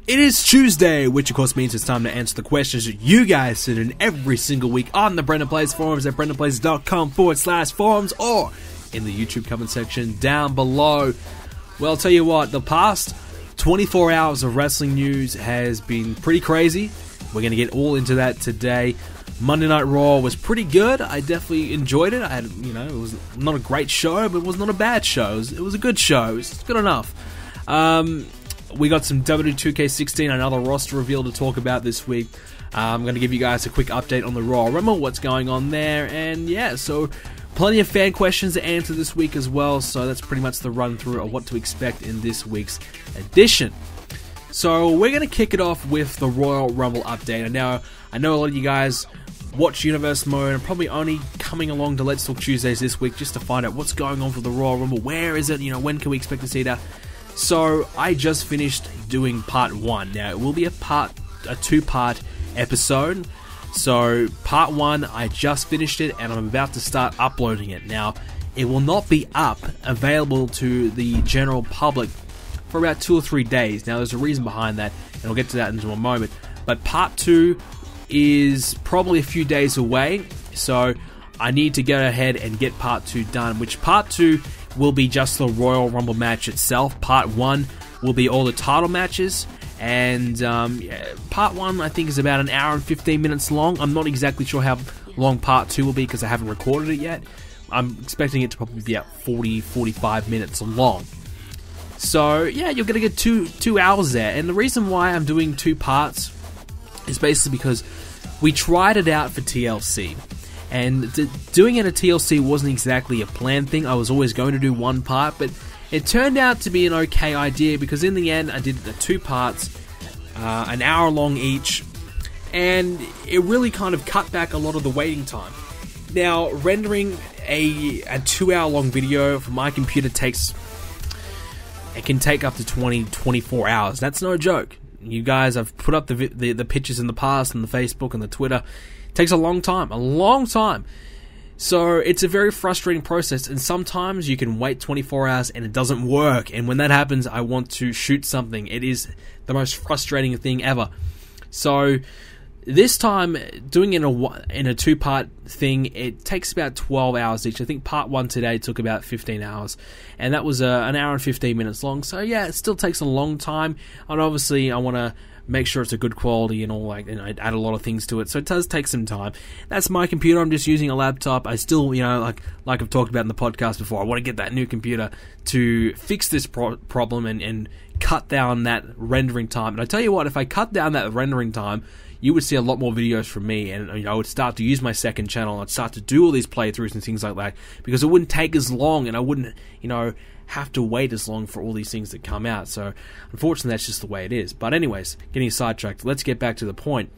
It is Tuesday, which of course means it's time to answer the questions that you guys send in every single week on the Brendan Plays forums at brendanplays.com/forums or in the YouTube comment section down below. Well, I'll tell you what, the past 24 hours of wrestling news has been pretty crazy. We're going to get all into that today. Monday Night Raw was pretty good. I definitely enjoyed it. It was not a great show, but it was not a bad show. It was a good show. It was good enough. We got some WWE 2K16, another roster reveal to talk about this week. I'm going to give you guys a quick update on the Royal Rumble, what's going on there, and yeah, so plenty of fan questions to answer this week as well, so that's pretty much the run through of what to expect in this week's edition. So we're going to kick it off with the Royal Rumble update. And now, I know a lot of you guys watch Universe Mode and probably only coming along to Let's Talk Tuesdays this week just to find out what's going on for the Royal Rumble. Where is it? When can we expect to see that? So I just finished doing part 1. Now it will be a 2-part episode. So part 1, I just finished it and I'm about to start uploading it. Now it will not be available to the general public for about 2 or 3 days. Now there's a reason behind that, and I'll get to that in a moment. But part 2 is probably a few days away, so I need to go ahead and get part 2 done, which part 2 will be just the Royal Rumble match itself. Part 1 will be all the title matches, and part 1 I think is about 1 hour and 15 minutes long. I'm not exactly sure how long part 2 will be because I haven't recorded it yet. I'm expecting it to probably be about 40-45 minutes long. So yeah, you're going to get two hours there, and the reason why I'm doing 2 parts is basically because we tried it out for TLC. And doing it at TLC wasn't exactly a planned thing. I was always going to do 1 part, but it turned out to be an okay idea because in the end I did the 2 parts, 1 hour long each, and it really kind of cut back a lot of the waiting time. Now, rendering a 2 hour long video from my computer can take up to 24 hours. That's no joke. You guys, I've put up the pictures in the past on the Facebook and the Twitter. It takes a long time. So it's a very frustrating process, and sometimes you can wait 24 hours and it doesn't work, and when that happens, I want to shoot something. It is the most frustrating thing ever. So this time, doing it in a 2-part thing, it takes about 12 hours each. I think part 1 today took about 15 hours, and that was 1 hour and 15 minutes long. So yeah, it still takes a long time, and obviously I want to make sure it's a good quality and all, and I add a lot of things to it, so it does take some time. That's my computer. I'm just using a laptop. I still, like I've talked about in the podcast before, I want to get that new computer to fix this problem and cut down that rendering time. And I tell you what, if I cut down that rendering time, you would see a lot more videos from me, and I would start to use my second channel, and I'd start to do all these playthroughs and things like that, because it wouldn't take as long, and I wouldn't, have to wait as long for all these things to come out. So unfortunately, that's just the way it is. But anyways, getting sidetracked, let's get back to the point.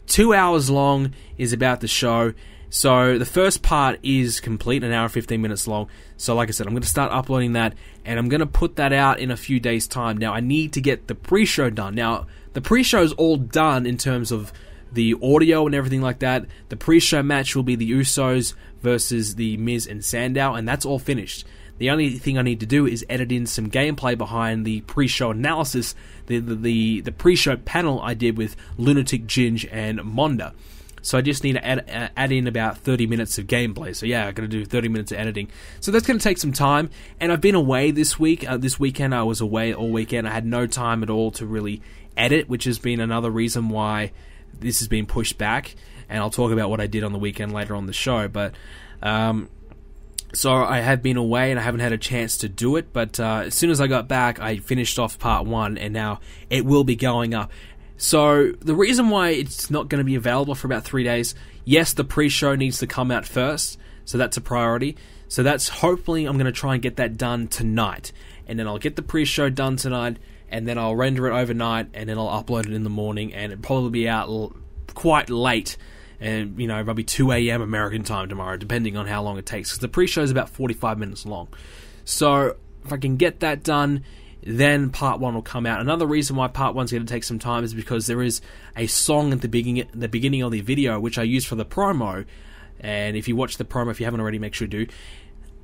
2 hours long is about the show. So the first part is complete, 1 hour and 15 minutes long. So like I said, I'm going to start uploading that, and I'm going to put that out in a few days' time. Now, I need to get the pre-show done. Now, the pre-show is all done in terms of the audio and everything like that. The pre-show match will be the Usos versus the Miz and Sandow, and that's all finished. The only thing I need to do is edit in some gameplay behind the pre-show analysis, the pre-show panel I did with Lunatic Ginge and Monda. So I just need to add in about 30 minutes of gameplay. So yeah, I'm going to do 30 minutes of editing. So that's going to take some time. And I've been away this week. This weekend I was away all weekend. I had no time at all to really edit, which has been another reason why this has been pushed back. And I'll talk about what I did on the weekend later on the show. But so I have been away and I haven't had a chance to do it. But as soon as I got back, I finished off part 1, and now it will be going up. So the reason why it's not going to be available for about 3 days, yes, the pre-show needs to come out first, so that's a priority. So that's, hopefully, I'm going to try and get that done tonight. And then I'll get the pre-show done tonight, and then I'll render it overnight, and then I'll upload it in the morning, and it'll probably be out quite late, and probably 2 a.m. American time tomorrow, depending on how long it takes, because the pre-show is about 45 minutes long. So if I can get that done, then part 1 will come out. Another reason why part 1 is going to take some time is because there is a song at the beginning of the video which I used for the promo, and if you watch the promo, if you haven't already, make sure you do.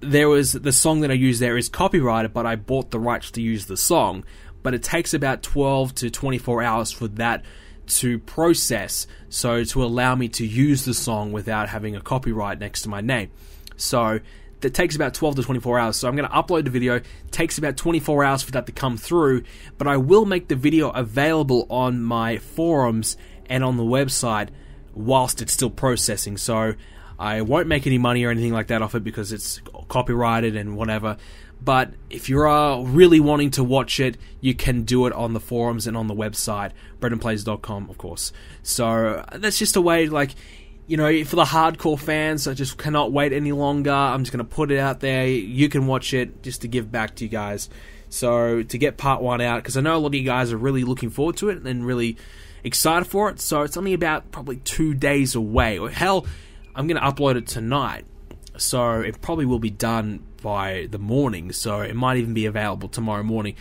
The song that I used there is copyrighted, but I bought the rights to use the song. but it takes about 12 to 24 hours for that to process, so to allow me to use the song without having a copyright next to my name. So that takes about 12 to 24 hours. So I'm going to upload the video. It takes about 24 hours for that to come through, but I will make the video available on my forums and on the website whilst it's still processing. So I won't make any money or anything like that off it because it's copyrighted and whatever. But if you are really wanting to watch it, you can do it on the forums and on the website, breadandplays.com, of course. So that's just a way, like, you know, for the hardcore fans, I just cannot wait any longer. I'm just going to put it out there. You can watch it just to give back to you guys. So to get part 1 out, because I know a lot of you guys are really looking forward to it and really excited for it. So it's only about probably 2 days away. Or hell, I'm going to upload it tonight. So it probably will be done by the morning. So it might even be available tomorrow morning.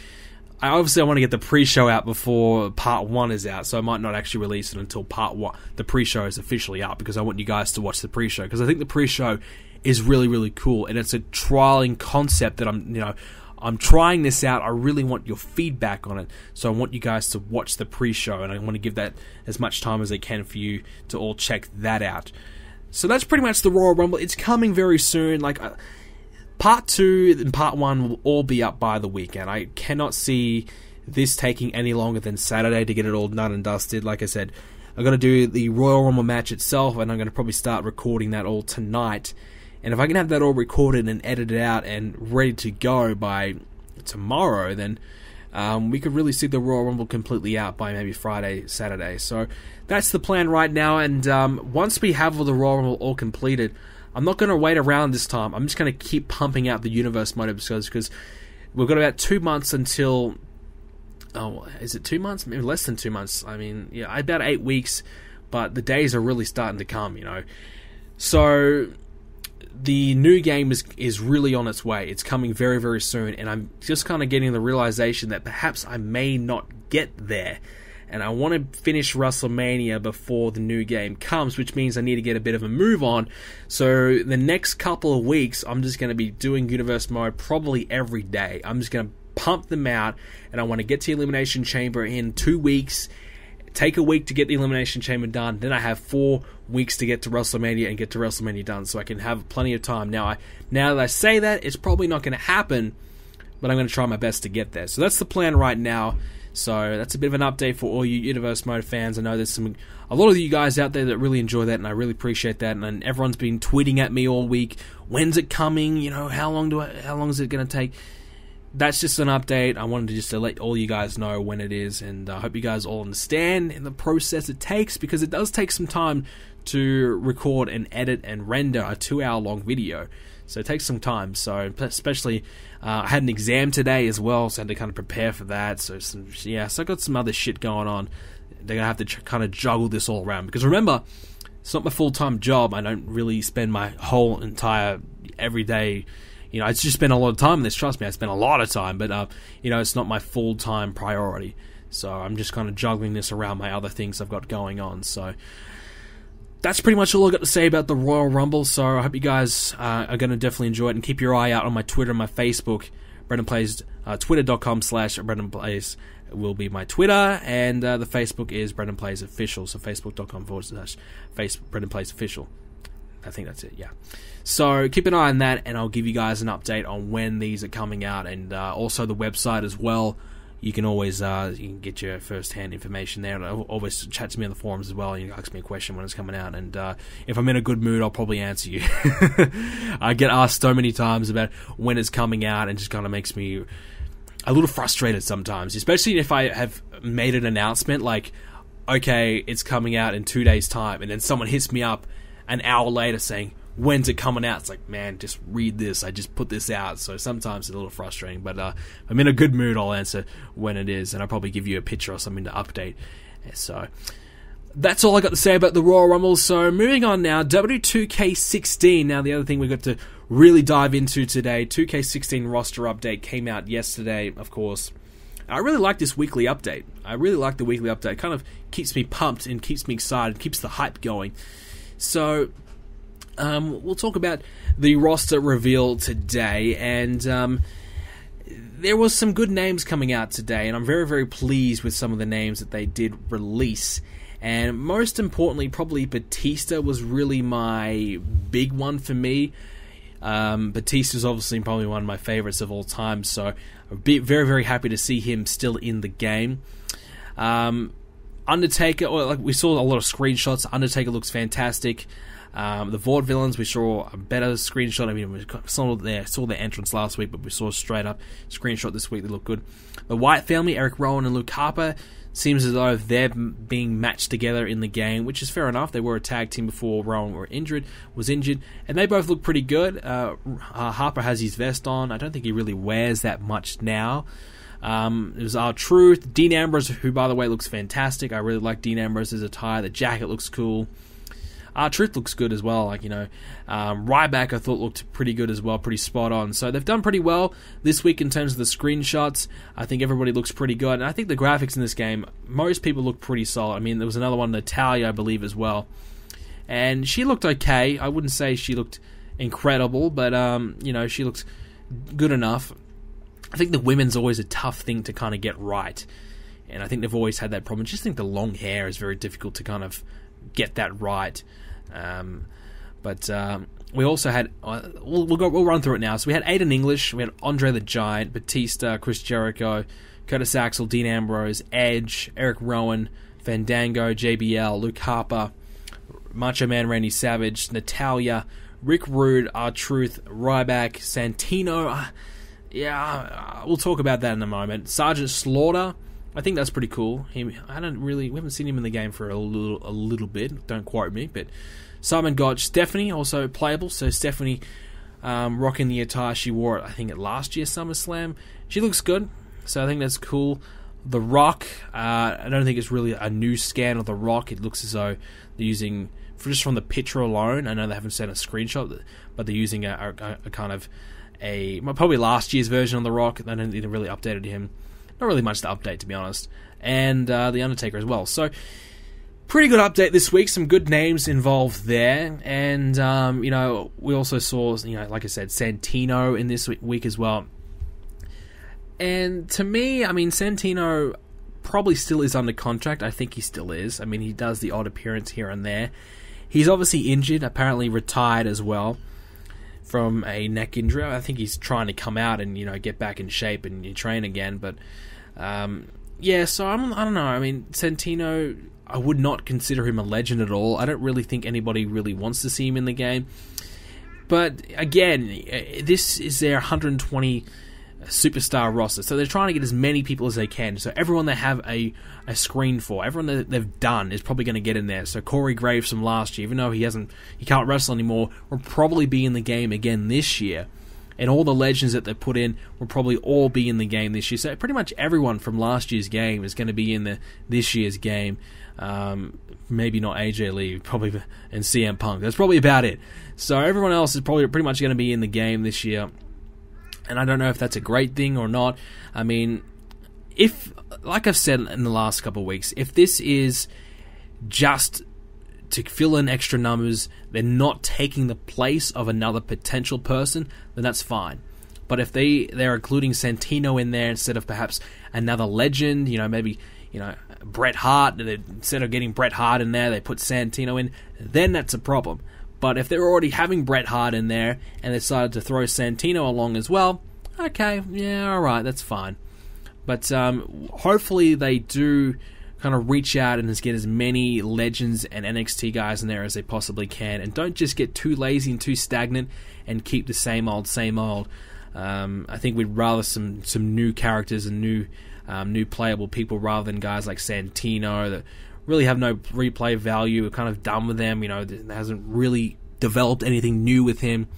I want to get the pre-show out before part 1 is out, so I might not actually release it until part 1, the pre-show is officially out, because I want you guys to watch the pre-show, because I think the pre-show is really, really cool, and it's a trialing concept that I'm trying this out. I really want your feedback on it, so I want you guys to watch the pre-show, and I want to give that as much time as I can for you to all check that out. So that's pretty much the Royal Rumble. It's coming very soon. Like, Part 2 and Part 1 will all be up by the weekend. I cannot see this taking any longer than Saturday to get it all done and dusted. Like I said, I'm going to do the Royal Rumble match itself, and I'm going to probably start recording that all tonight. And if I can have that all recorded and edited out and ready to go by tomorrow, then we could really see the Royal Rumble completely out by maybe Friday, Saturday. So that's the plan right now, and once we have all the Royal Rumble all completed, I'm not going to wait around this time. I'm just going to keep pumping out the Universe Mode episodes, because we've got about 2 months until... Oh, is it 2 months? Maybe less than 2 months. I mean, yeah, about 8 weeks, but the days are really starting to come, you know. So the new game is really on its way. It's coming very, very soon, and I'm just kind of getting the realization that perhaps I may not get there. And I want to finish WrestleMania before the new game comes, which means I need to get a bit of a move on. So the next couple of weeks, I'm just going to be doing Universe Mode probably every day. I'm just going to pump them out, and I want to get to Elimination Chamber in 2 weeks, take a week to get the Elimination Chamber done, then I have 4 weeks to get to WrestleMania and get to WrestleMania done, so I can have plenty of time. Now that I say that, it's probably not going to happen, but I'm going to try my best to get there. So that's the plan right now. So that's a bit of an update for all you Universe Mode fans. I know there's a lot of you guys out there that really enjoy that, and I really appreciate that. And everyone's been tweeting at me all week. When's it coming? You know, how long is it going to take? That's just an update. I wanted to let all you guys know when it is, and I hope you guys all understand in the process it takes, because it does take some time to record and edit and render a 2-hour-long video. So it takes some time. So especially, I had an exam today as well, so I had to kind of prepare for that. So I got some other shit going on. They're gonna have to kind of juggle this all around, because remember, it's not my full-time job. I don't really spend my whole entire everyday. You know, I just spend a lot of time on this. Trust me, I spend a lot of time, but it's not my full-time priority. So I'm just kind of juggling this around my other things I've got going on. So that's pretty much all I've got to say about the Royal Rumble. So I hope you guys are going to definitely enjoy it, and keep your eye out on my Twitter and my Facebook. Brendan Plays, twitter.com/Brendan Plays will be my Twitter, and the Facebook is Brendan Plays Official. So facebook.com/Brendan Plays Official. I think that's it, yeah. So keep an eye on that, and I'll give you guys an update on when these are coming out, and also the website as well. You can always you can get your first-hand information there, and always chat to me on the forums as well. You can ask me a question when it's coming out, and if I'm in a good mood, I'll probably answer you. I get asked so many times about when it's coming out, and just kind of makes me a little frustrated sometimes, especially if I have made an announcement like, okay, it's coming out in 2 days' time, and then someone hits me up an hour later saying, when's it coming out? It's like, man, just read this. I just put this out. So sometimes it's a little frustrating, but I'm in a good mood. I'll answer when it is, and I'll probably give you a picture or something to update. So that's all I got to say about the Royal Rumble. So moving on now, W2K16. Now the other thing we got to really dive into today, 2K16 roster update came out yesterday, of course. I really like this weekly update. I really like the weekly update. It kind of keeps me pumped and keeps me excited, keeps the hype going. So we'll talk about the roster reveal today, and there was some good names coming out today, and I'm very, very pleased with some of the names that they did release. And most importantly, probably Batista was really my big one for me. Batista's obviously probably one of my favorites of all time, so I'm very, very happy to see him still in the game. Undertaker, we saw a lot of screenshots. Undertaker looks fantastic. The Vaudevillains, we saw a better screenshot. I mean, we saw their entrance last week, but we saw a straight up screenshot this week. They look good. The Wyatt family, Eric Rowan and Luke Harper, seems as though they're being matched together in the game, which is fair enough. They were a tag team before Rowan was injured, and they both look pretty good. Harper has his vest on. I don't think he really wears that much now. It was R-Truth, Dean Ambrose, who by the way looks fantastic. I really like Dean Ambrose's attire. The jacket looks cool. R-Truth looks good as well. Ryback I thought looked pretty good as well, pretty spot on. So they've done pretty well this week in terms of the screenshots. I think everybody looks pretty good, and I think the graphics in this game, most people look pretty solid. I mean, there was another one, Natalia, I believe, as well, and she looked okay. I wouldn't say she looked incredible, but she looks good enough. I think the women's always a tough thing to kind of get right, and I think they've always had that problem. I just think the long hair is very difficult to kind of get that right. We also had we'll run through it now. So we had Aiden English, we had Andre the Giant, Batista, Chris Jericho, Curtis Axel, Dean Ambrose, Edge, Eric Rowan, Fandango, JBL, Luke Harper, Macho Man Randy Savage, Natalia, Rick Rude, R-Truth, Ryback, Santino. We'll talk about that in a moment. Sergeant Slaughter, I think that's pretty cool. We haven't seen him in the game for a little bit. Don't quote me, but Simon Gotch, Stephanie also playable. So Stephanie, rocking the attire she wore, I think at last year's SummerSlam. She looks good, so I think that's cool. The Rock, I don't think it's really a new scan of The Rock. It looks as though they're using, just from the picture alone, I know they haven't sent a screenshot, but they're using a kind of probably last year's version of The Rock. They don't think they really updated him. Not really much to update, to be honest. And The Undertaker as well. So, pretty good update this week. Some good names involved there. And, we also saw, like I said, Santino in this week as well. And to me, I mean, Santino probably still is under contract. I think he still is. I mean, he does the odd appearance here and there. He's obviously injured, apparently retired as well from a neck injury. I think he's trying to come out and, get back in shape and train again. But, so I don't know. I mean, Santino, I would not consider him a legend at all. I don't really think anybody really wants to see him in the game. But, again, this is their 120 superstar roster, so they're trying to get as many people as they can. So everyone they have a screen for, everyone that they've done is probably going to get in there. So Corey Graves from last year, even though he can't wrestle anymore, will probably be in the game again this year. And all the legends that they put in will probably all be in the game this year. So pretty much everyone from last year's game is going to be in this year's game. Maybe not AJ Lee, probably, and CM Punk. That's probably about it. So everyone else is probably pretty much going to be in the game this year. And I don't know if that's a great thing or not. I mean, like I've said in the last couple of weeks, if this is just to fill in extra numbers, they're not taking the place of another potential person, then that's fine. But if they're including Santino in there instead of perhaps another legend, maybe, Bret Hart, instead of getting Bret Hart in there, they put Santino in, then that's a problem. But if they're already having Bret Hart in there and they decided to throw Santino along as well, okay, yeah, alright, that's fine. But hopefully they do kind of reach out and just get as many legends and NXT guys in there as they possibly can, and don't just get too lazy and too stagnant and keep the same old. I think we'd rather some new characters and new playable people rather than guys like Santino that really have no replay value. We're kind of done with them. There hasn't really developed anything new with him.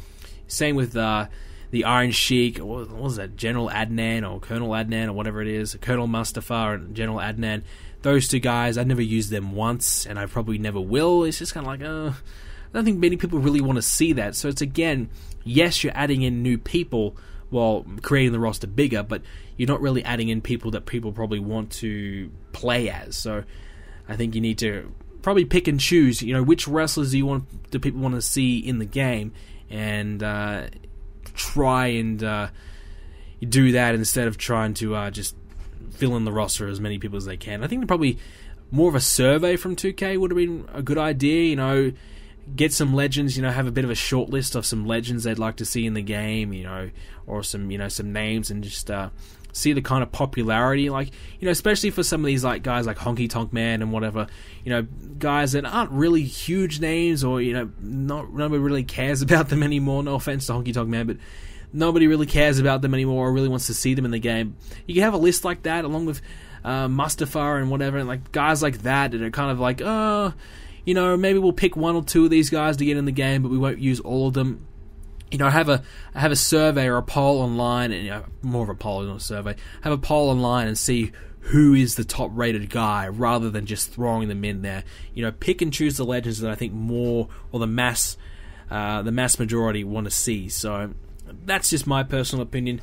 Same with the Iron Sheik. What was that? General Adnan or Colonel Adnan or whatever it is. Colonel Mustafa and General Adnan. Those two guys, I never used them once, and I probably never will. It's just kind of like, I don't think many people really want to see that. So it's, again, yes, you're adding in new people while creating the roster bigger, but you're not really adding in people that people probably want to play as. So I think you need to probably pick and choose, which wrestlers do people want to see in the game, and try and you do that instead of trying to just fill in the roster as many people as they can. I think probably more of a survey from 2K would have been a good idea, you know, get some legends, you know, have a bit of a short list of some legends they'd like to see in the game, you know, or some, you know, some names, and just see the kind of popularity, like, you know, especially for some of these like guys like Honky Tonk Man and whatever, you know, guys that aren't really huge names, or, you know, nobody really cares about them anymore. No offense to Honky Tonk Man, but nobody really cares about them anymore or really wants to see them in the game. You can have a list like that along with Mustafa and whatever, and like guys like that are kind of like, you know, maybe we'll pick one or two of these guys to get in the game, but we won't use all of them. You know, have a survey or a poll online, and, you know, more of a poll than a survey. Have a poll online and see who is the top rated guy, rather than just throwing them in there. You know, pick and choose the legends that I think more, or the mass majority want to see. So that's just my personal opinion.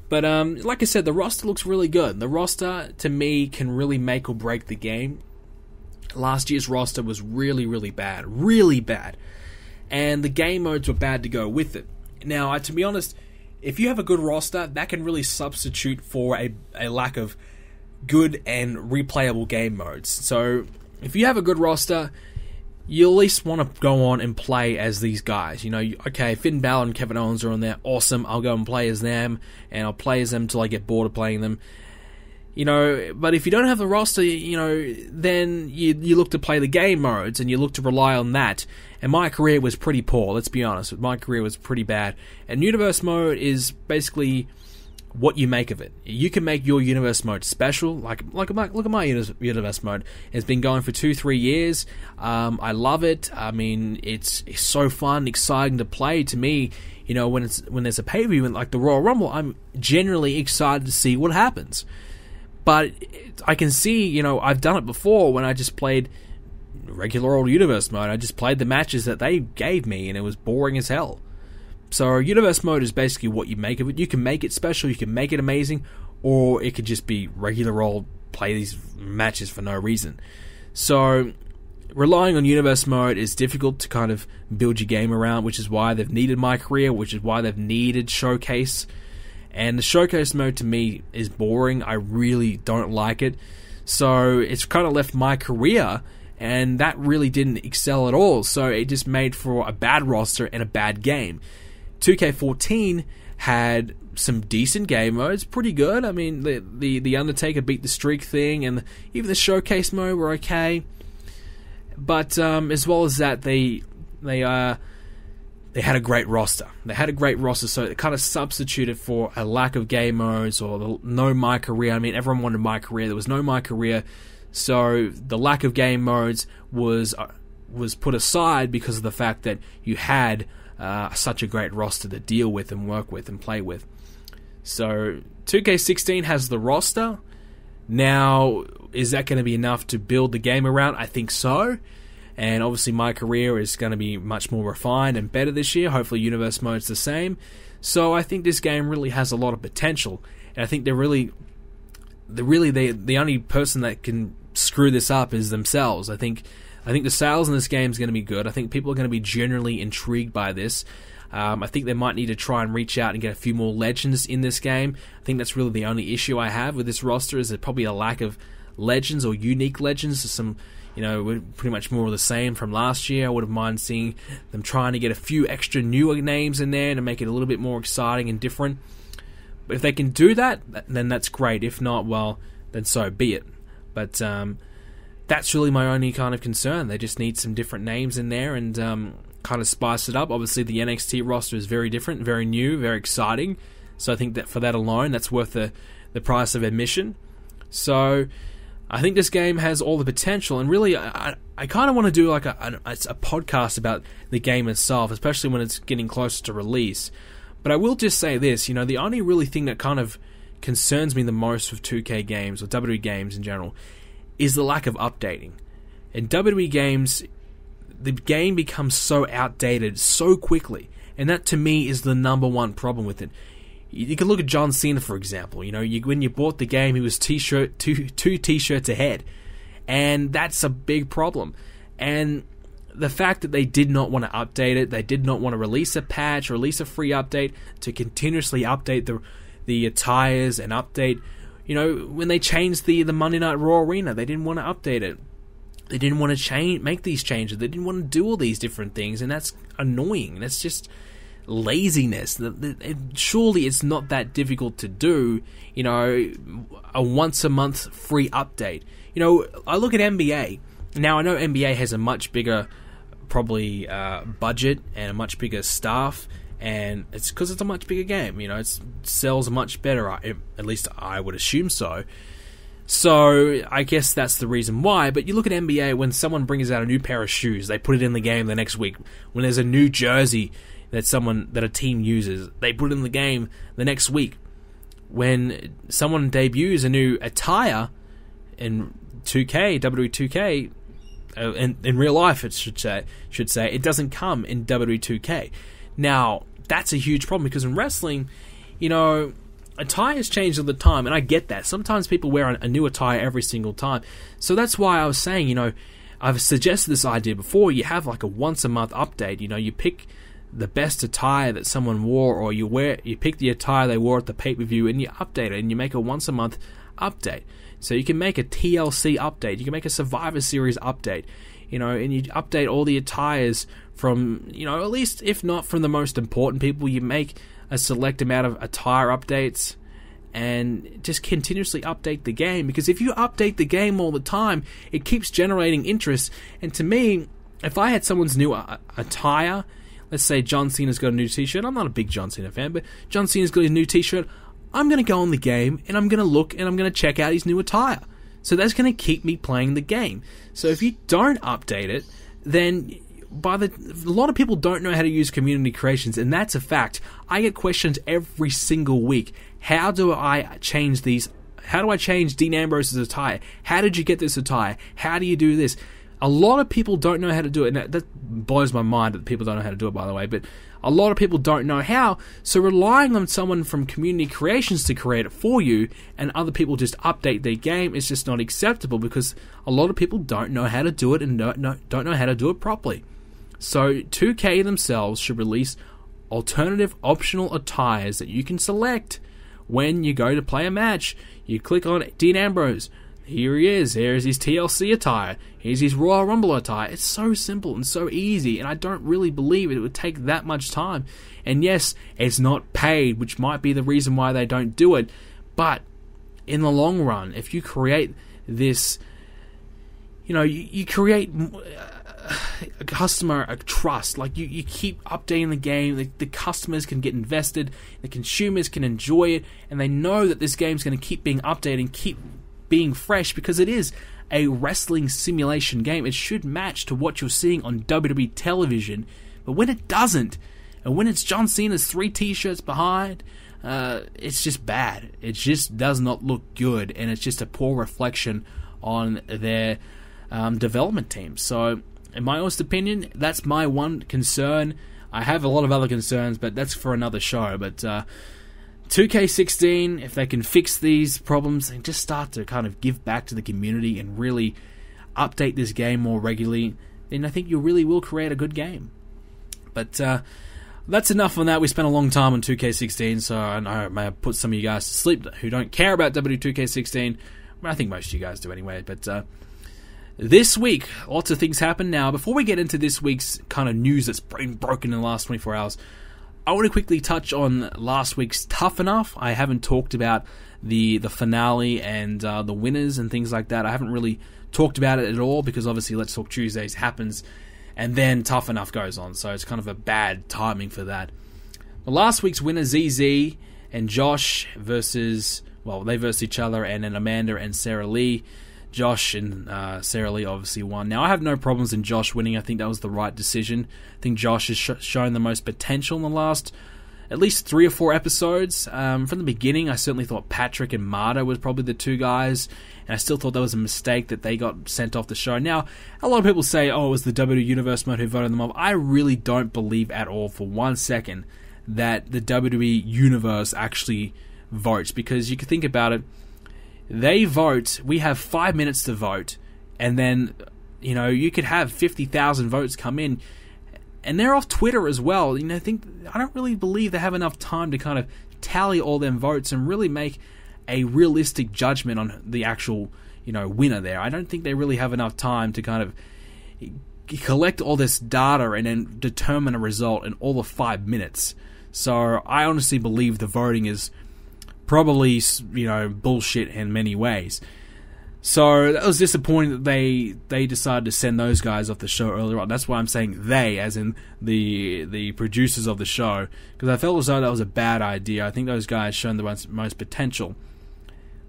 But like I said, the roster looks really good. The roster, to me, can really make or break the game. Last year's roster was really, really bad. Really bad. And the game modes were bad to go with it. Now, to be honest, if you have a good roster, that can really substitute for a lack of good and replayable game modes. So, if you have a good roster, you at least want to go on and play as these guys. You know, okay, Finn Balor and Kevin Owens are on there, awesome, I'll go and play as them, and I'll play as them until I get bored of playing them. You know, but if you don't have the roster, you know, then you look to play the game modes, and you look to rely on that. And my career was pretty poor, let's be honest. My career was pretty bad. And Universe mode is basically what you make of it. You can make your Universe mode special. Look at my Universe mode. It's been going for 2-3 years. I love it. I mean, it's so fun, exciting to play. To me, you know, when there's a pay-per-view like the Royal Rumble, I'm generally excited to see what happens. But I can see, you know, I've done it before when I just played regular old Universe mode. I just played the matches that they gave me, and it was boring as hell. So Universe mode is basically what you make of it. You can make it special, you can make it amazing, or it could just be regular old, play these matches for no reason. So relying on Universe mode is difficult to kind of build your game around, which is why they've needed My Career, which is why they've needed Showcase. And the Showcase mode to me is boring. I really don't like it. So it's kind of left My Career, and that really didn't excel at all. So it just made for a bad roster and a bad game. 2K14 had some decent game modes, pretty good. I mean, the Undertaker beat the streak thing, and even the Showcase mode were okay. But as well as that, they had a great roster. They had a great roster, so it kind of substituted for a lack of game modes or no My Career. I mean, everyone wanted My Career. There was no My Career, so the lack of game modes was put aside because of the fact that you had such a great roster to deal with and work with and play with. So 2K16 has the roster. Now, is that going to be enough to build the game around? I think so. And obviously My Career is going to be much more refined and better this year. Hopefully Universe mode's the same. So I think this game really has a lot of potential. And I think the only person that can screw this up is themselves. I think the sales in this game is going to be good. I think people are going to be generally intrigued by this. I think they might need to try and reach out and get a few more legends in this game. I think that's really the only issue I have with this roster, is probably a lack of legends or unique legends. Some, you know, pretty much more of the same from last year. I would have minded seeing them trying to get a few extra newer names in there to make it a little bit more exciting and different. But if they can do that, then that's great. If not, well, then so be it. But that's really my only kind of concern. They just need some different names in there and kind of spice it up. Obviously, the NXT roster is very different, very new, very exciting. So I think that for that alone, that's worth the price of admission. So I think this game has all the potential, and really, I kind of want to do like a podcast about the game itself, especially when it's getting closer to release. But I will just say this, you know, the only really thing that kind of concerns me the most with 2K games, or WWE games in general, is the lack of updating. In WWE games, the game becomes so outdated so quickly, and that to me is the number one problem with it. You can look at John Cena, for example. You know, when you bought the game, he was two t-shirts ahead, and that's a big problem. And the fact that they did not want to update it, they did not want to release a patch, release a free update to continuously update the attires and update. When they changed the Monday Night Raw arena, they didn't want to update it. They didn't want to make these changes. They didn't want to do all these different things, and that's annoying. That's just laziness. Surely it's not that difficult to do, a once a month free update. I look at NBA. Now, I know NBA has a much bigger, probably, budget and a much bigger staff, and it's because it's a much bigger game. It sells much better, at least I would assume so. So, I guess that's the reason why. But you look at NBA, when someone brings out a new pair of shoes, they put it in the game the next week. When there's a new jersey that a team uses, they put it in the game the next week. When someone debuts a new attire in 2K, WWE 2K, in real life it should say, it doesn't come in WWE 2K. Now, that's a huge problem, because in wrestling, attires change all the time, and I get that. Sometimes people wear a new attire every single time. So that's why I was saying, I've suggested this idea before. You have like a once a month update. You pick the best attire that someone wore, or you pick the attire they wore at the pay-per-view, and you update it, and you make a once a month update. So you can make a TLC update, you can make a Survivor Series update, and you update all the attires from, at least, if not from the most important people, you make a select amount of attire updates, and just continuously update the game. Because if you update the game all the time, it keeps generating interest. And to me, if I had someone's new attire, let's say John Cena's got a new t-shirt. I'm not a big John Cena fan, but John Cena's got his new t-shirt. I'm going to go on the game, and I'm going to look, and I'm going to check out his new attire. So that's going to keep me playing the game. So if you don't update it, then a lot of people don't know how to use community creations, and that's a fact. I get questions every single week. How do I change these? How do I change Dean Ambrose's attire? How did you get this attire? How do you do this? A lot of people don't know how to do it, and that blows my mind that people don't know how to do it, by the way, but a lot of people don't know how, so relying on someone from Community Creations to create it for you, and other people just update their game, is just not acceptable, because a lot of people don't know how to do it, and don't know how to do it properly. So 2K themselves should release alternative optional attires that you can select when you go to play a match. You click on Dean Ambrose. Here he is. Here's his TLC attire. Here's his Royal Rumble attire. It's so simple and so easy, and I don't really believe it would take that much time. And yes, it's not paid, which might be the reason why they don't do it. But in the long run, if you create this, you create a customer a trust. Like you keep updating the game, the customers can get invested, the consumers can enjoy it, and they know that this game's going to keep being updated and keep being fresh, because it is a wrestling simulation game. It should match to what you're seeing on WWE television. But when it doesn't, and when it's John Cena's 3 t-shirts behind, it's just bad. It just does not look good, and it's just a poor reflection on their development team. So, in my honest opinion, that's my one concern. I have a lot of other concerns, but that's for another show. But 2K16, if they can fix these problems and just start to kind of give back to the community and really update this game more regularly, then I think you really will create a good game. But that's enough on that. We spent a long time on 2K16, so I know I may have put some of you guys to sleep who don't care about W2K16. I think most of you guys do anyway. But this week, lots of things happen. Now, before we get into this week's kind of news that's been broken in the last 24 hours, I want to quickly touch on last week's Tough Enough. I haven't talked about the finale and the winners and things like that. I haven't really talked about it at all, because obviously Let's Talk Tuesdays happens and then Tough Enough goes on, so it's kind of a bad timing for that. Well, last week's winner, ZZ and Josh they versed each other, and then Amanda and Sarah Lee. Josh and Sarah Lee obviously won. Now, I have no problems in Josh winning. I think that was the right decision. I think Josh has shown the most potential in the last at least 3 or 4 episodes. From the beginning, I certainly thought Patrick and Marta was probably the 2 guys, and I still thought that was a mistake that they got sent off the show. Now, a lot of people say, it was the WWE Universe mode who voted them off. I really don't believe at all for 1 second that the WWE Universe actually votes, because you can think about it. They vote, we have 5 minutes to vote, and then, you could have 50,000 votes come in, and they're off Twitter as well. I don't really believe they have enough time to kind of tally all them votes and really make a realistic judgment on the actual, winner there. I don't think they really have enough time to kind of collect all this data and then determine a result in all of 5 minutes. So I honestly believe the voting is probably, bullshit in many ways. So that was disappointing that they decided to send those guys off the show earlier on. That's why I'm saying they, as in the producers of the show, because I felt as though that was a bad idea. I think those guys shown the most potential.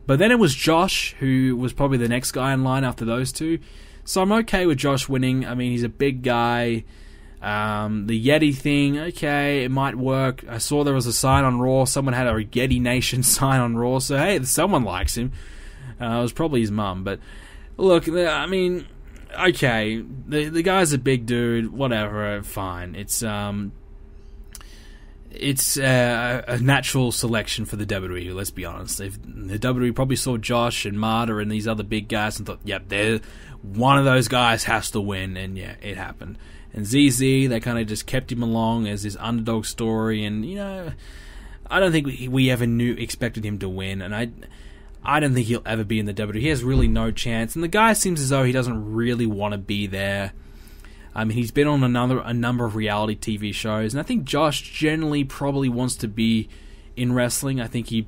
But then it was Josh, who was probably the next guy in line after those two. So I'm okay with Josh winning. I mean, he's a big guy. The Yeti thing, okay, it might work. I saw there was a sign on Raw. Someone had a Yeti Nation sign on Raw. So, hey, someone likes him. It was probably his mum. But, look, I mean, okay, the guy's a big dude. Whatever, fine. It's a natural selection for the WWE, let's be honest. The WWE probably saw Josh and Marta and these other big guys and thought, yep, one of those guys has to win, and yeah, it happened. And ZZ, they kind of just kept him along as this underdog story, and, I don't think we ever expected him to win, and I don't think he'll ever be in the WWE. He has really no chance, and the guy seems as though he doesn't really want to be there. I mean, he's been on a number of reality TV shows, and I think Josh generally probably wants to be in wrestling. I think a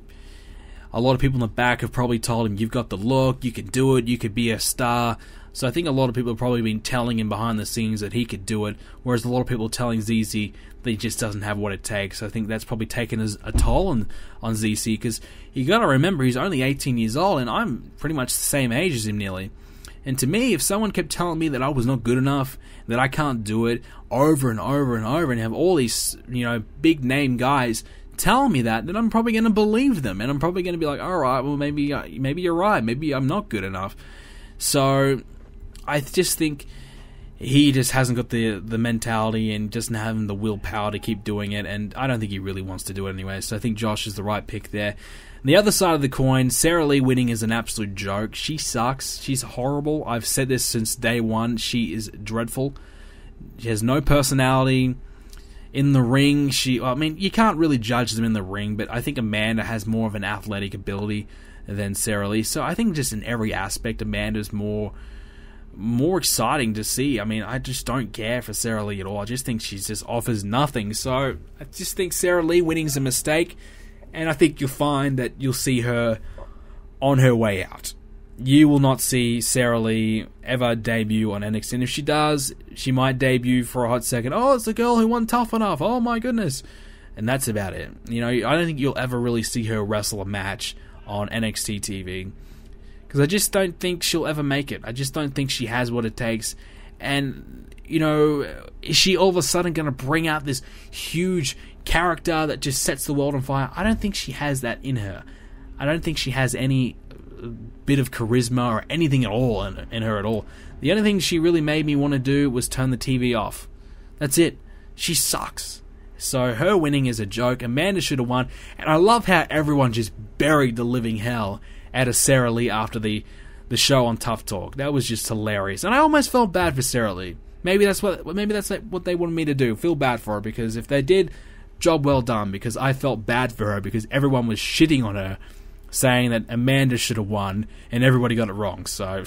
lot of people in the back have probably told him, you've got the look, you can do it, you could be a star. So I think a lot of people have probably been telling him behind the scenes that he could do it, whereas a lot of people are telling ZZ that he just doesn't have what it takes. So I think that's probably taken a toll on ZZ, because you got to remember, he's only 18 years old, and I'm pretty much the same age as him nearly. And to me, if someone kept telling me that I was not good enough, that I can't do it over and over and over, and have all these, big name guys telling me that, then I'm probably going to believe them, and I'm probably going to be like, all right, well, maybe you're right, maybe I'm not good enough. So I just think he just hasn't got the mentality and doesn't have the willpower to keep doing it, and I don't think he really wants to do it anyway, so I think Josh is the right pick there. And the other side of the coin, Sarah Lee winning is an absolute joke. She sucks. She's horrible. I've said this since day one. She is dreadful. She has no personality. In the ring, you can't really judge them in the ring, but I think Amanda has more of an athletic ability than Sarah Lee, so I think just in every aspect, Amanda's more exciting to see. I mean, I just don't care for Sarah Lee at all. I just think she just offers nothing. So I just think Sarah Lee winning is a mistake, and I think you'll find that you'll see her on her way out. You will not see Sarah Lee ever debut on NXT, and if she does, she might debut for a hot second. Oh, it's the girl who won Tough Enough. Oh my goodness. And that's about it. I don't think you'll ever really see her wrestle a match on NXT TV, because I just don't think she'll ever make it. I just don't think she has what it takes. And, is she all of a sudden going to bring out this huge character that just sets the world on fire? I don't think she has that in her. I don't think she has any bit of charisma or anything at all in her at all. The only thing she really made me want to do was turn the TV off. That's it. She sucks. So her winning is a joke. Amanda should have won. And I love how everyone just buried the living hell out of Sarah Lee after the show on Tough Talk. That was just hilarious. And I almost felt bad for Sarah Lee. Maybe that's what they wanted me to do. Feel bad for her, because if they did, job well done, because I felt bad for her because everyone was shitting on her, saying that Amanda should have won, and everybody got it wrong. So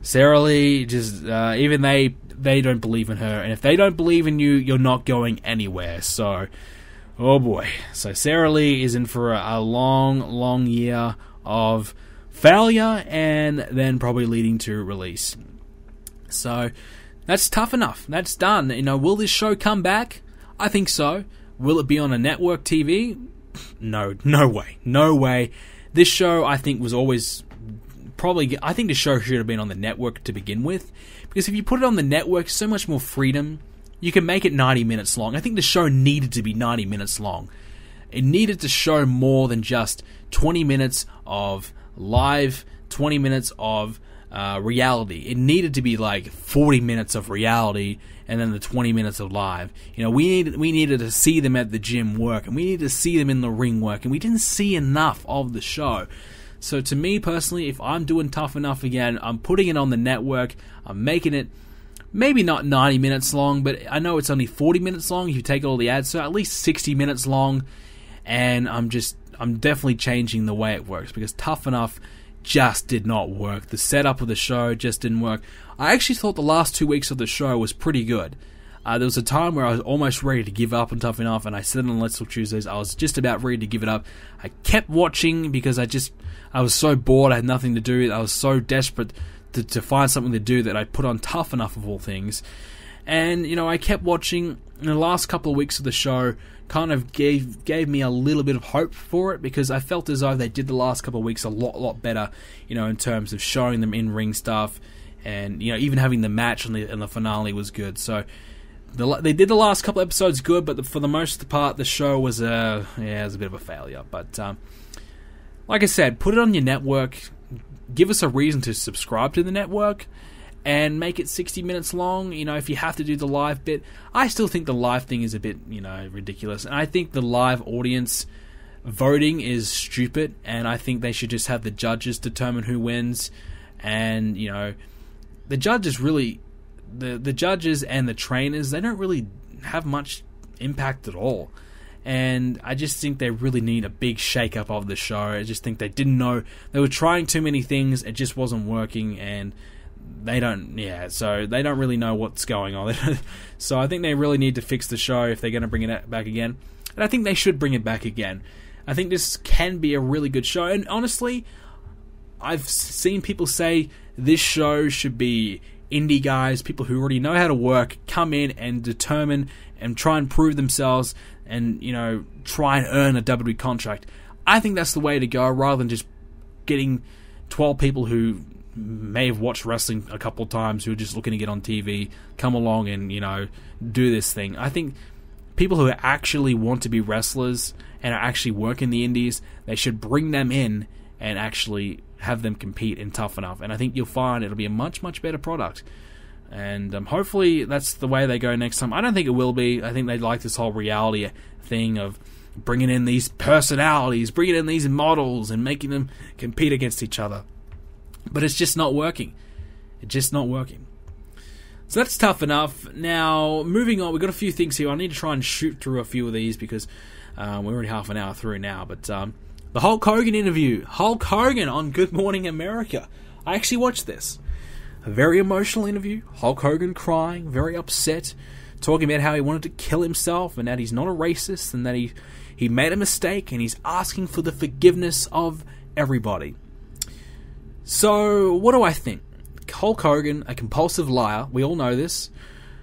Sarah Lee, just even they don't believe in her, and if they don't believe in you, you're not going anywhere. So, oh boy. So Sarah Lee is in for a long year of failure, and then probably leading to release. So that's Tough Enough. That's done. Will this show come back? I think so. Will it be on a network TV? No way. This show, I think, was always I think the show should have been on the network to begin with, because if you put it on the network, so much more freedom. You can make it 90 minutes long. I think the show needed to be 90 minutes long. It needed to show more than just 20 minutes of live, 20 minutes of reality. It needed to be like 40 minutes of reality and then the 20 minutes of live. We needed to see them at the gym work, and we needed to see them in the ring work, and we didn't see enough of the show. So to me personally, if I'm doing Tough Enough again, I'm putting it on the network. I'm making it maybe not 90 minutes long, but I know it's only 40 minutes long if you take all the ads, so at least 60 minutes long. and I'm definitely changing the way it works, because Tough Enough just did not work. The setup of the show just didn't work. I actually thought the last 2 weeks of the show was pretty good. There was a time where I was almost ready to give up on Tough Enough, and I said on Let's Talk Tuesdays I was just about ready to give it up. I kept watching because I was so bored, I had nothing to do. I was so desperate to find something to do that I put on Tough Enough of all things. And, I kept watching, and the last couple of weeks of the show kind of gave me a little bit of hope for it, because I felt as though they did the last couple of weeks a lot better, in terms of showing them in-ring stuff, and, even having the match and the finale was good. So they did the last couple of episodes good, but for the most part, the show was it was a bit of a failure. But like I said, put it on your network, give us a reason to subscribe to the network, and make it 60 minutes long. If you have to do the live bit, I still think the live thing is a bit, ridiculous. And I think the live audience voting is stupid, and I think they should just have the judges determine who wins. And, the judges really, the judges and the trainers, they don't really have much impact at all. And I just think they really need a big shake-up of the show. I just think they didn't know. They were trying too many things, it just wasn't working, and so they don't really know what's going on. So I think they really need to fix the show if they're going to bring it back again. And I think they should bring it back again. I think this can be a really good show. And honestly, I've seen people say this show should be indie guys, people who already know how to work, come in and determine and try and prove themselves and, try and earn a WWE contract. I think that's the way to go, rather than just getting 12 people who may have watched wrestling a couple of times, who are just looking to get on TV, come along and, do this thing. I think people who actually want to be wrestlers and are actually work in the indies, they should bring them in and actually have them compete in Tough Enough. And I think you'll find it'll be a much better product. And hopefully that's the way they go next time. I don't think it will be. I think they like this whole reality thing of bringing in these personalities, bringing in these models, and making them compete against each other. But it's just not working. It's just not working. So that's Tough Enough. Now, moving on, we've got a few things here. I need to try and shoot through a few of these because we're already half an hour through now. But the Hulk Hogan interview. Hulk Hogan on Good Morning America. I actually watched this. A very emotional interview. Hulk Hogan crying, very upset, talking about how he wanted to kill himself and that he's not a racist and that he made a mistake and he's asking for the forgiveness of everybody. So, what do I think? Hulk Hogan, a compulsive liar. We all know this.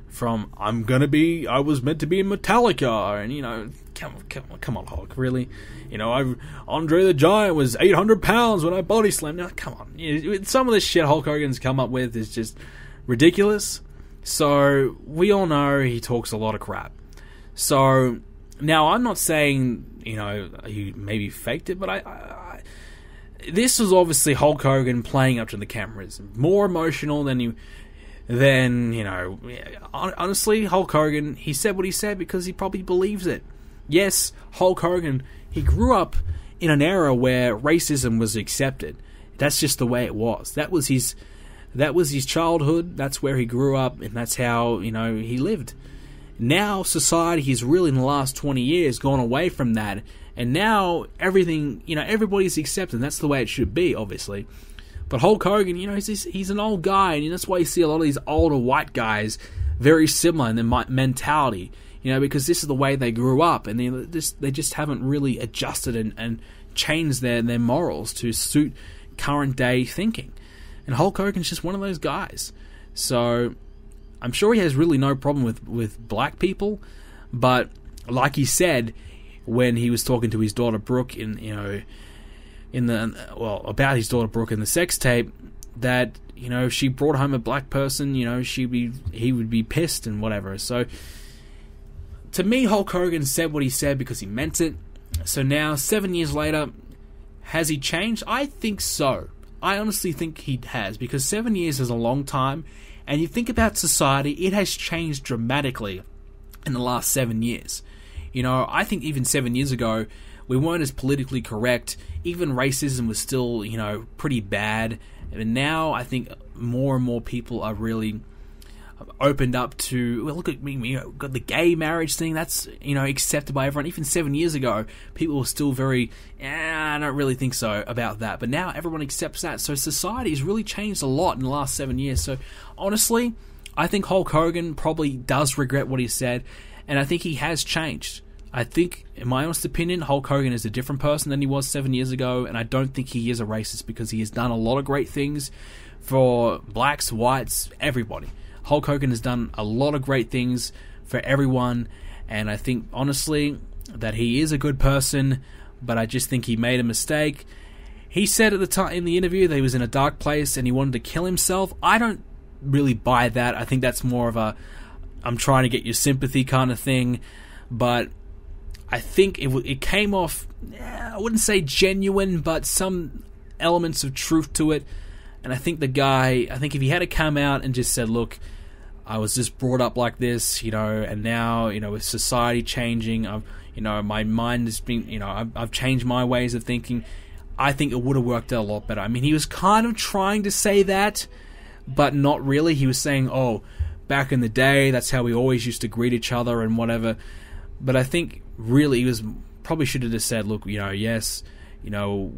From, I was meant to be in Metallica. And, come on, Hulk, really? Andre the Giant was 800 pounds when I body slammed. Now, come on. Some of the shit Hulk Hogan's come up with is just ridiculous. So, we all know he talks a lot of crap. So, now, I'm not saying, he maybe faked it, but this was obviously Hulk Hogan playing up to the cameras. More emotional than honestly, Hulk Hogan, he said what he said because he probably believes it. Yes, Hulk Hogan, he grew up in an era where racism was accepted. That's just the way it was. That was his childhood, that's where he grew up, and that's how, he lived. Now, society has really, in the last 20 years, gone away from that. And now, everything, everybody's accepted. That's the way it should be, obviously. But Hulk Hogan, he's an old guy. And that's why you see a lot of these older white guys very similar in their mentality. Because this is the way they grew up. And they just haven't really adjusted and changed their morals to suit current day thinking. And Hulk Hogan's just one of those guys. So, I'm sure he has really no problem with black people. But, like he said, when he was talking to his daughter Brooke about his daughter Brooke in the sex tape, that if she brought home a black person, he would be pissed and whatever. So to me, Hulk Hogan said what he said because he meant it. So now, 7 years later, has he changed? I think so. I honestly think he has, because 7 years is a long time, and you think about society, it has changed dramatically in the last 7 years. I think even 7 years ago, we weren't as politically correct. Even racism was still, pretty bad. And now I think more and more people are really opened up to, well, look at me, you know, got the gay marriage thing, that's, you know, accepted by everyone. Even 7 years ago, people were still very, I don't really think so about that. But now everyone accepts that. So society has really changed a lot in the last 7 years. So honestly, I think Hulk Hogan probably does regret what he said, and I think he has changed. I think, in my honest opinion, Hulk Hogan is a different person than he was 7 years ago, and I don't think he is a racist because he has done a lot of great things for blacks, whites, everybody. Hulk Hogan has done a lot of great things for everyone, and I think, honestly, that he is a good person, but I just think he made a mistake. He said at the time in the interview that he was in a dark place and he wanted to kill himself. I don't really buy that. I think that's more of a, I'm trying to get your sympathy kind of thing, but I think it came off, I wouldn't say genuine, but some elements of truth to it. And I think the guy, I think if he had to come out and just said, look, I was just brought up like this, you know, and now, you know, with society changing, you know, my mind has been, you know, I've changed my ways of thinking, I think it would have worked out a lot better. I mean, he was kind of trying to say that, but not really. He was saying, oh, back in the day, that's how we always used to greet each other and whatever. But I think really he was probably should have just said, look, you know, yes, you know,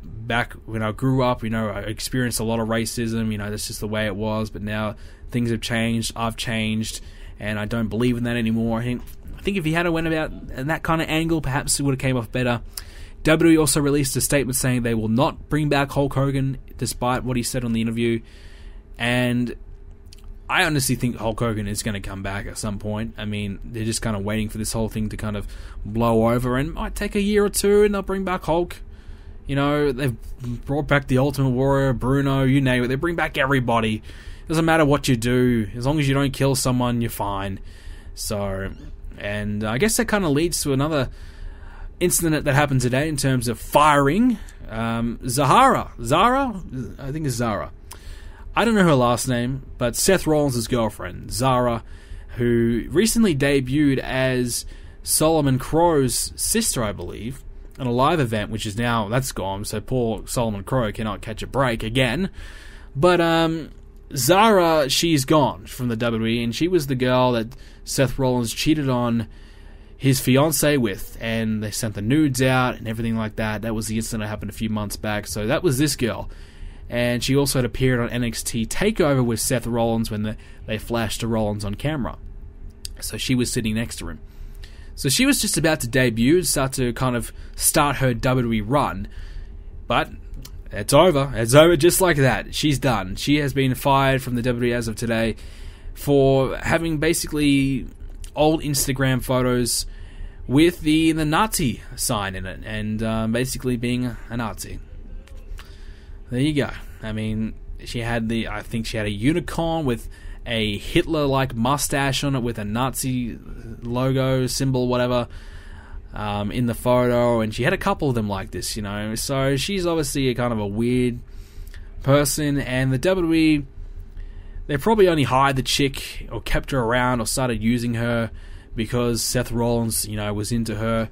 back when I grew up, you know, I experienced a lot of racism, you know, that's just the way it was, but now things have changed, I've changed, and I don't believe in that anymore. I think if he had went about in that kind of angle, perhaps it would have came off better. WWE also released a statement saying they will not bring back Hulk Hogan, despite what he said on the interview, and I honestly think Hulk Hogan is going to come back at some point. I mean, they're just kind of waiting for this whole thing to kind of blow over, and it might take a year or two, and they'll bring back Hulk. You know, they've brought back the Ultimate Warrior, Bruno, you name it. They bring back everybody. Doesn't matter what you do. As long as you don't kill someone, you're fine. So, and I guess that kind of leads to another incident that happened today in terms of firing. Zahra? I think it's Zahra. I don't know her last name, but Seth Rollins' girlfriend, Zahra, who recently debuted as Solomon Crow's sister, I believe, on a live event, which is now, that's gone, so poor Solomon Crow cannot catch a break again. But Zahra, she's gone from the WWE, and she was the girl that Seth Rollins cheated on his fiancée with, and they sent the nudes out and everything like that. That was the incident that happened a few months back, so that was this girl. And she also had appeared on NXT TakeOver with Seth Rollins when they flashed to Rollins on camera. So she was sitting next to him. So she was just about to debut, start her WWE run. But it's over. It's over just like that. She's done. She has been fired from the WWE as of today for having basically old Instagram photos with the Nazi sign in it, and basically being a Nazi. There you go. I mean, I think she had a unicorn with a Hitler-like mustache on it with a Nazi logo, symbol, whatever, in the photo, and she had a couple of them like this, you know. So she's obviously a kind of a weird person, and the WWE, they probably only hired the chick or kept her around or started using her because Seth Rollins, you know, was into her.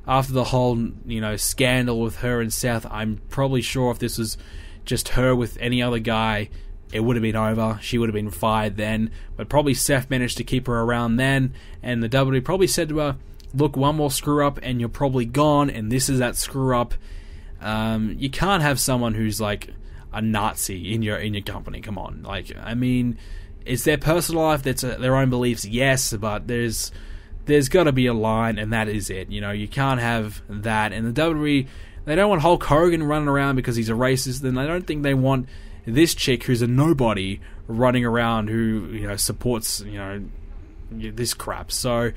After the whole, you know, scandal with her and Seth, I'm probably sure if this was just her with any other guy, it would have been over. She would have been fired then. But probably Seth managed to keep her around then, and the WWE probably said to her, look, one more screw up and you're probably gone, and this is that screw up. You can't have someone who's like a Nazi in your company. Come on. Like, I mean, it's their personal life, that's their own beliefs, yes, but there's got to be a line, and that is it. You know, you can't have that. And the WWE, they don't want Hulk Hogan running around because he's a racist, and I don't think they want this chick who's a nobody running around who, you know, supports, you know, this crap. So,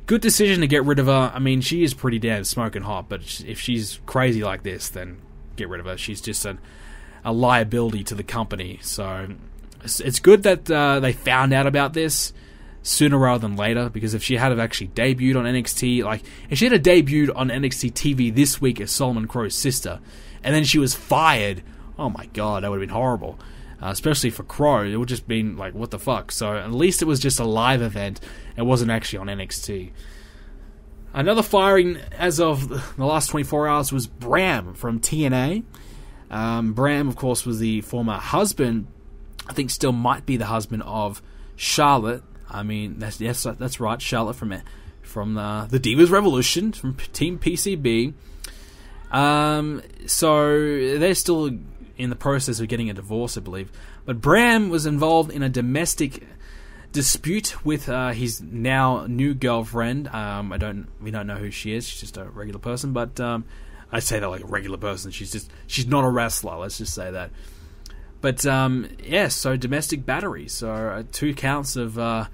good decision to get rid of her. I mean, she is pretty damn smoking hot, but if she's crazy like this, then get rid of her. She's just a liability to the company. So, it's good that they found out about this sooner rather than later, because if she had have actually debuted on NXT, like, if she had debuted on NXT TV this week as Solomon Crow's sister, and then she was fired, oh my god, that would have been horrible. Especially for Crow, it would just been like, what the fuck? So at least it was just a live event, it wasn't actually on NXT. Another firing as of the last 24 hours was Bram from TNA. Bram, of course, was the former husband I think still might be the husband of Charlotte. I mean, that's right, Charlotte from the Divas Revolution, from Team PCB. So they're still in the process of getting a divorce, I believe. But Bram was involved in a domestic dispute with his now new girlfriend. We don't know who she is. She's just a regular person, but I say that like a regular person. She's not a wrestler. Let's just say that. But so domestic battery. So 2 counts there,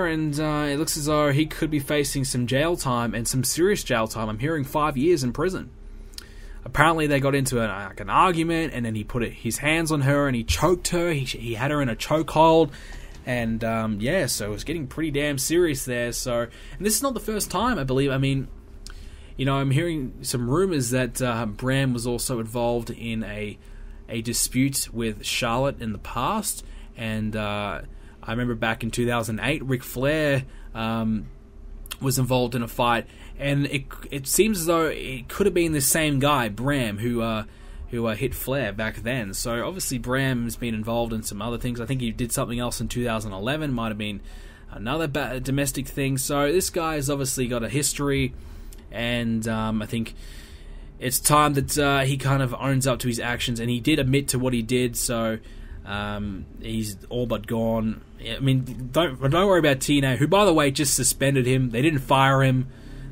and it looks as though he could be facing some jail time, and some serious jail time. I'm hearing 5 years in prison. Apparently they got into an argument, and then he put his hands on her and he choked her. He had her in a chokehold, and so it was getting pretty damn serious there. So, and this is not the first time, I believe. I mean, I'm hearing some rumors that Bram was also involved in a dispute with Charlotte in the past, and I remember back in 2008, Ric Flair was involved in a fight, and it seems as though it could have been the same guy, Bram, who hit Flair back then. So obviously Bram has been involved in some other things. I think he did something else in 2011, might have been another domestic thing. So this guy has obviously got a history, and I think it's time that he kind of owns up to his actions, and he did admit to what he did. So he's all but gone. I mean, don't worry about TNA, who, by the way, just suspended him. They didn't fire him.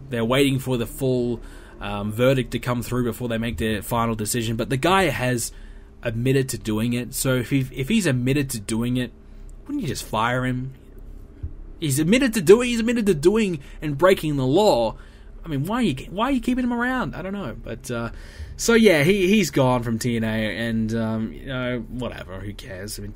They're waiting for the full verdict to come through before they make their final decision. But the guy has admitted to doing it. So if he's admitted to doing it, wouldn't you just fire him? He's admitted to doing and breaking the law. I mean, why are you keeping him around? I don't know. But so yeah, he's gone from TNA, and whatever. Who cares? I mean,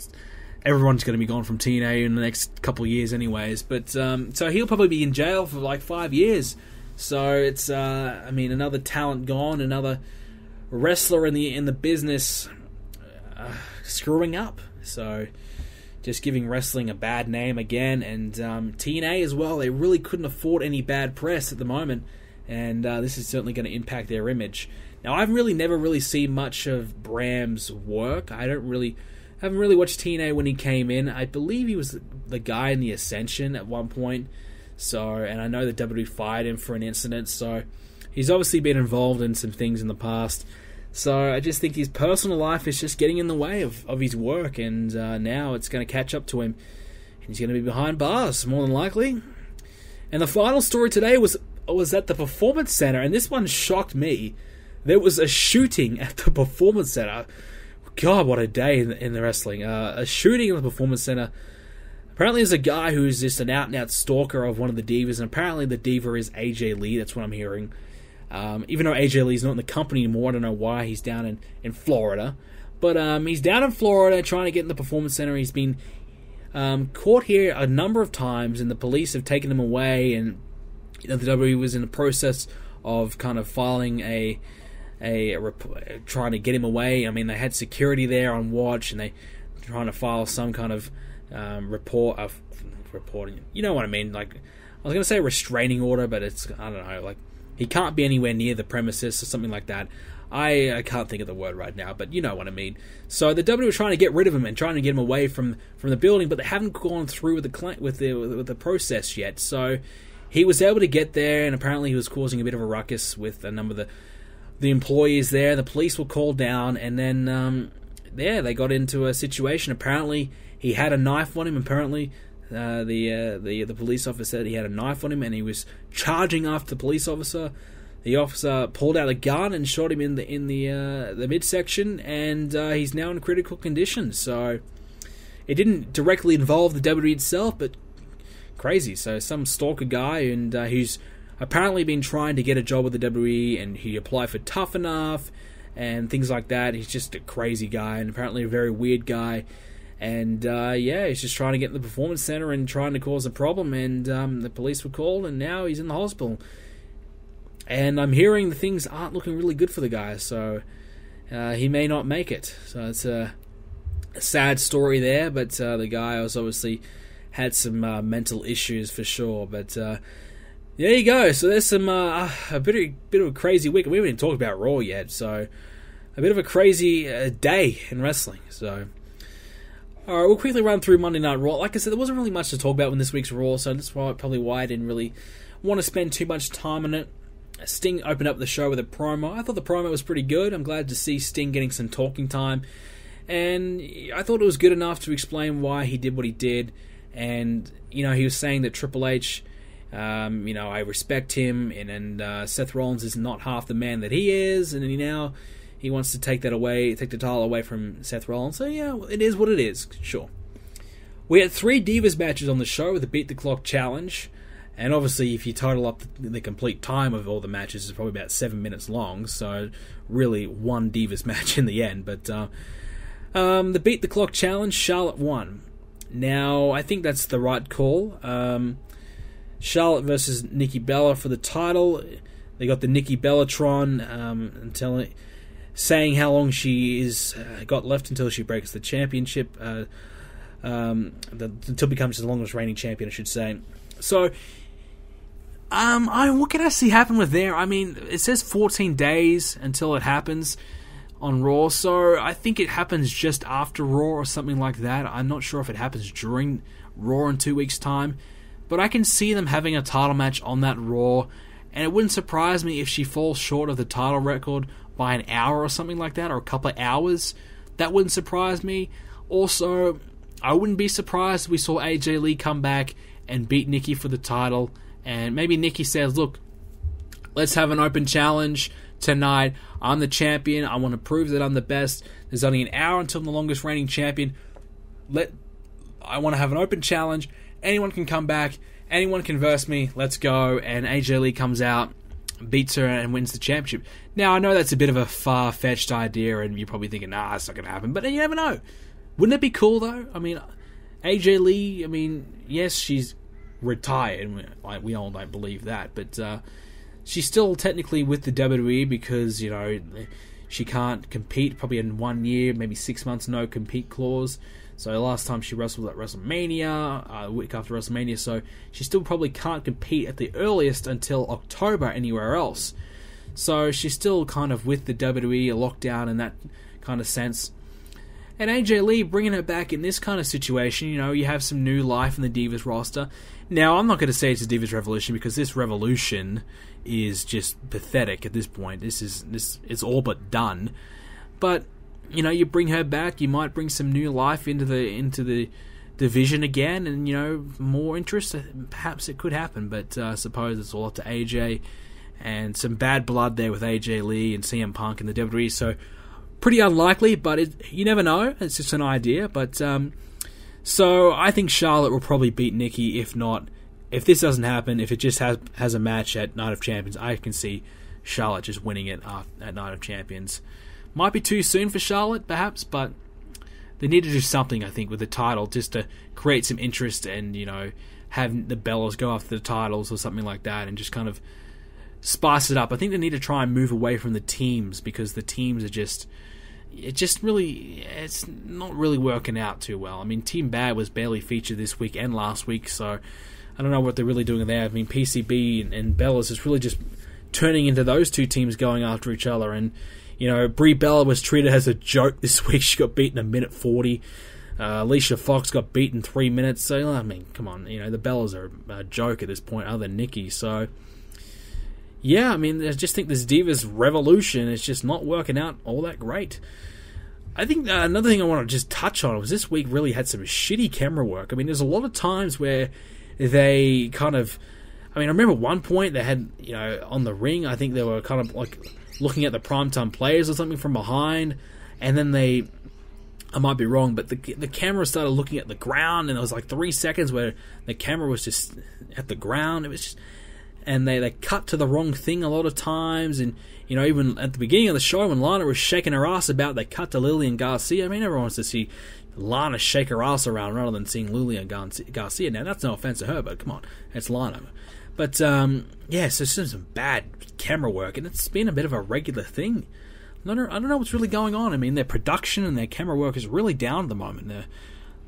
everyone's going to be gone from TNA in the next couple of years, anyways. But so he'll probably be in jail for like 5 years. So it's another talent gone, another wrestler in the business screwing up. So just giving wrestling a bad name again, and TNA as well. They really couldn't afford any bad press at the moment, and this is certainly going to impact their image. Now, I've never really seen much of Bram's work. I haven't really watched TNA when he came in. I believe he was the guy in the Ascension at one point. So, and I know the WWE fired him for an incident. So, he's obviously been involved in some things in the past. So, I just think his personal life is just getting in the way of his work, and now it's going to catch up to him. He's going to be behind bars, more than likely. And the final story today was at the Performance Center, and this one shocked me. There was a shooting at the Performance Center. God, what a day in the wrestling. A shooting in the Performance Center. Apparently there's a guy who's just an out-and-out stalker of one of the divas, and apparently the diva is AJ Lee. That's what I'm hearing. Even though AJ Lee's not in the company anymore, I don't know why. He's down in Florida. But he's down in Florida trying to get in the Performance Center. He's been caught here a number of times, and the police have taken him away, and the WWE was in the process of kind of filing trying to get him away. I mean, they had security there on watch, and they trying to file some kind of reporting. You know what I mean? Like, I was going to say restraining order, but it's, I don't know, like, he can't be anywhere near the premises or something like that. I can't think of the word right now, but you know what I mean. So the WWE were trying to get rid of him and trying to get him away from the building, but they haven't gone through with the process yet. So he was able to get there, and apparently he was causing a bit of a ruckus with a number of the employees there. The police were called down, and then they got into a situation. Apparently he had a knife on him. Apparently the police officer said he had a knife on him, and he was charging after the police officer. The officer pulled out a gun and shot him in the midsection, and he's now in critical condition. So it didn't directly involve the WWE itself, but crazy. So some stalker guy, and who's apparently been trying to get a job with the WWE, and he applied for Tough Enough and things like that. He's just a crazy guy, and apparently a very weird guy. And he's just trying to get in the Performance Center and trying to cause a problem, and the police were called, and now he's in the hospital. And I'm hearing the things aren't looking really good for the guy, so he may not make it. So it's a sad story there, but the guy was obviously had some mental issues for sure. But there you go. So there's some a bit of a crazy week. We haven't even talked about Raw yet, so a bit of a crazy day in wrestling. So, alright, we'll quickly run through Monday Night Raw. Like I said, there wasn't really much to talk about in this week's Raw, so that's probably why I didn't really want to spend too much time on it. Sting opened up the show with a promo. I thought the promo was pretty good. I'm glad to see Sting getting some talking time. And I thought it was good enough to explain why he did what he did. And, he was saying that Triple H, I respect him, and Seth Rollins is not half the man that he is, and now he wants to take the title away from Seth Rollins. So, yeah, it is what it is, sure. We had 3 Divas matches on the show with the Beat the Clock Challenge. And obviously, if you total up the complete time of all the matches, it's probably about 7 minutes long. So, really, one Divas match in the end. But the Beat the Clock Challenge, Charlotte won. Now, I think that's the right call. Charlotte versus Nikki Bella for the title. They got the Nikki Bellatron saying how long she is got left until she breaks the championship. Until becomes the longest reigning champion, I should say. So, what can I see happen with there? I mean, it says 14 days until it happens on Raw, so I think it happens just after Raw or something like that. I'm not sure if it happens during Raw in 2 weeks' time, but I can see them having a title match on that Raw, and it wouldn't surprise me if she falls short of the title record by an hour or something like that, or a couple of hours. That wouldn't surprise me. Also, I wouldn't be surprised if we saw AJ Lee come back and beat Nikki for the title. And maybe Nikki says, look, let's have an open challenge tonight. I'm the champion. I want to prove that I'm the best. There's only an hour until I'm the longest reigning champion. I want to have an open challenge. Anyone can come back. Anyone can verse me. Let's go. And AJ Lee comes out, beats her, and wins the championship. Now, I know that's a bit of a far-fetched idea, and you're probably thinking, nah, it's not going to happen. But you never know. Wouldn't it be cool, though? I mean, AJ Lee, yes, she's retired, we all don't believe that, but she's still technically with the WWE because she can't compete probably in 1 year, maybe 6 months, no compete clause. So last time she wrestled at WrestleMania, a week after WrestleMania, so she still probably can't compete at the earliest until October anywhere else. So she's still kind of with the WWE, a lockdown in that kind of sense. And AJ Lee, bringing her back in this kind of situation, you have some new life in the Divas roster. Now, I'm not going to say it's a Divas Revolution because this revolution is just pathetic at this point. It's all but done. But, you bring her back, you might bring some new life into the division again, and, more interest. Perhaps it could happen, but I suppose it's all up to AJ, and some bad blood there with AJ Lee and CM Punk in the WWE, so pretty unlikely, but you never know. It's just an idea. But so I think Charlotte will probably beat Nikki. If not, if this doesn't happen, if it just has a match at Night of Champions, I can see Charlotte just winning it at Night of Champions. Might be too soon for Charlotte, perhaps, but they need to do something, I think, with the title just to create some interest and, have the Bellas go after the titles or something like that and just kind of spice it up. I think they need to try and move away from the teams because the teams are it's not really working out too well. I mean, Team Bad was barely featured this week and last week, so I don't know what they're really doing there. I mean, PCB and Bellas is really just turning into those two teams going after each other, and Brie Bella was treated as a joke this week. She got beaten a minute 40. Alicia Fox got beaten 3 minutes. So, I mean, come on, the Bellas are a joke at this point other than Nikki, so yeah, I mean, I just think this Divas Revolution is just not working out all that great. I think another thing I want to just touch on was this week really had some shitty camera work. I mean, there's a lot of times where they kind of... I mean, I remember at one point they had, on the ring, I think they were kind of like looking at the primetime players or something from behind, and then I might be wrong, but the camera started looking at the ground, and there was like 3 seconds where the camera was just at the ground. It was just... And they cut to the wrong thing a lot of times, and even at the beginning of the show when Lana was shaking her ass about, they cut to Lillian Garcia. I mean, everyone wants to see Lana shake her ass around rather than seeing Lillian Garcia. Now, that's no offense to her, but come on, it's Lana. But yeah, so it's some bad camera work, and it's been a bit of a regular thing. I don't know what's really going on. I mean, their production and their camera work is really down at the moment.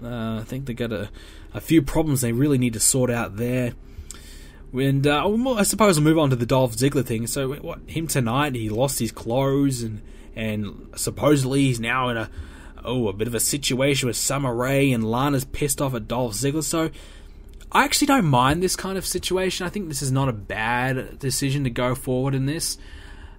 I think they got a few problems they really need to sort out there. And I suppose we'll move on to the Dolph Ziggler thing. So, him tonight, he lost his clothes, and and supposedly he's now in a bit of a situation with Summer Rae, and Lana's pissed off at Dolph Ziggler. So I actually don't mind this kind of situation. I think this is not a bad decision to go forward in this.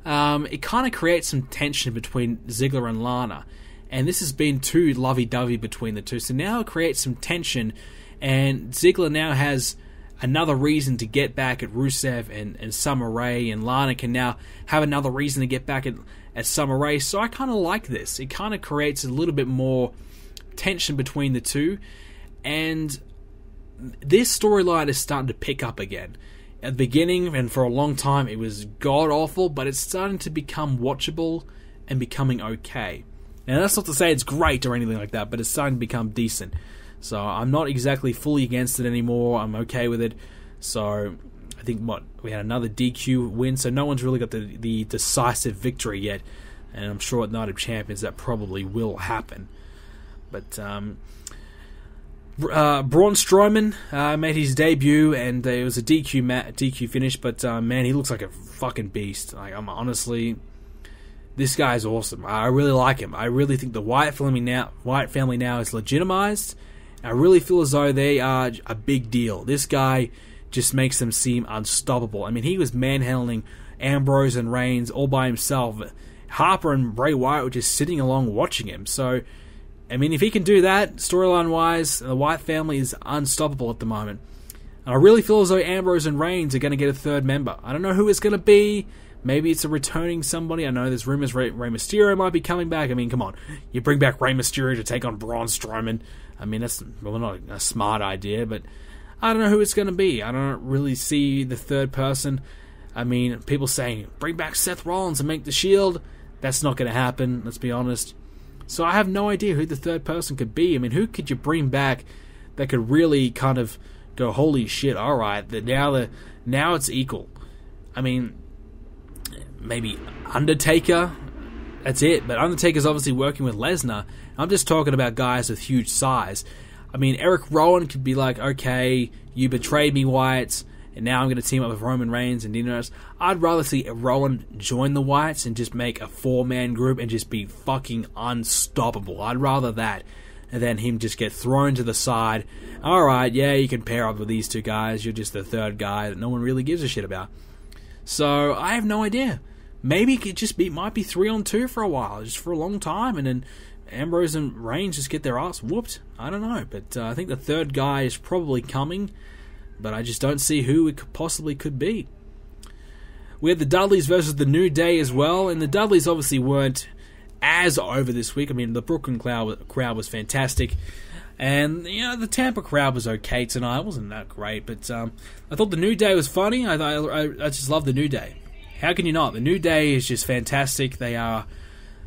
It kind of creates some tension between Ziggler and Lana, and this has been too lovey-dovey between the two. So now it creates some tension, and Ziggler now has another reason to get back at Rusev and Summer Rae, and Lana can now have another reason to get back at Summer Rae. So I kind of like this. It kind of creates a little bit more tension between the two, and this storyline is starting to pick up again. At the beginning, and for a long time, it was god-awful, but it's starting to become watchable and becoming okay. Now, that's not to say it's great or anything like that, but it's starting to become decent. So I'm not exactly fully against it anymore. I'm okay with it. So I think we had another DQ win, so no one's really got the decisive victory yet. And I'm sure at Night of Champions that probably will happen. But Braun Strowman made his debut, and it was a DQ finish. But man, he looks like a fucking beast. Like, I'm honestly, this guy's awesome. I really like him. I really think the Wyatt family now is legitimized. I really feel as though they are a big deal. This guy just makes them seem unstoppable. I mean, he was manhandling Ambrose and Reigns all by himself. Harper and Bray Wyatt were just sitting along watching him. So, I mean, if he can do that, storyline-wise, the Wyatt family is unstoppable at the moment. And I really feel as though Ambrose and Reigns are going to get a third member. I don't know who it's going to be. Maybe it's a returning somebody. I know there's rumors Rey Mysterio might be coming back. I mean, come on. You bring back Rey Mysterio to take on Braun Strowman. I mean, that's not a smart idea, but I don't know who it's going to be. I don't really see the third person. I mean, people saying, bring back Seth Rollins and make the Shield. That's not going to happen, let's be honest. So I have no idea who the third person could be. I mean, who could you bring back that could really kind of go, holy shit, alright, now it's equal. I mean, maybe Undertaker. That's it. But Undertaker's obviously working with Lesnar. I'm just talking about guys with huge size. I mean, Eric Rowan could be like, okay, you betrayed me, Wyatts, and now I'm going to team up with Roman Reigns and Dean Ambrose. I'd rather see Rowan join the Wyatts and just make a 4-man group and just be fucking unstoppable. I'd rather that than him just get thrown to the side. Alright, yeah, you can pair up with these two guys. You're just the third guy that no one really gives a shit about. So, I have no idea. Maybe it might be 3-on-2 for a while, just for a long time, and then Ambrose and Reigns just get their ass whooped. I don't know, but I think the third guy is probably coming, but I just don't see who it possibly could be. We had the Dudleys versus the New Day as well, and the Dudleys obviously weren't as over this week. I mean, the Brooklyn crowd was fantastic, and the Tampa crowd was okay tonight. It wasn't that great, but I thought the New Day was funny. I just love the New Day. How can you not? The New Day is just fantastic. They are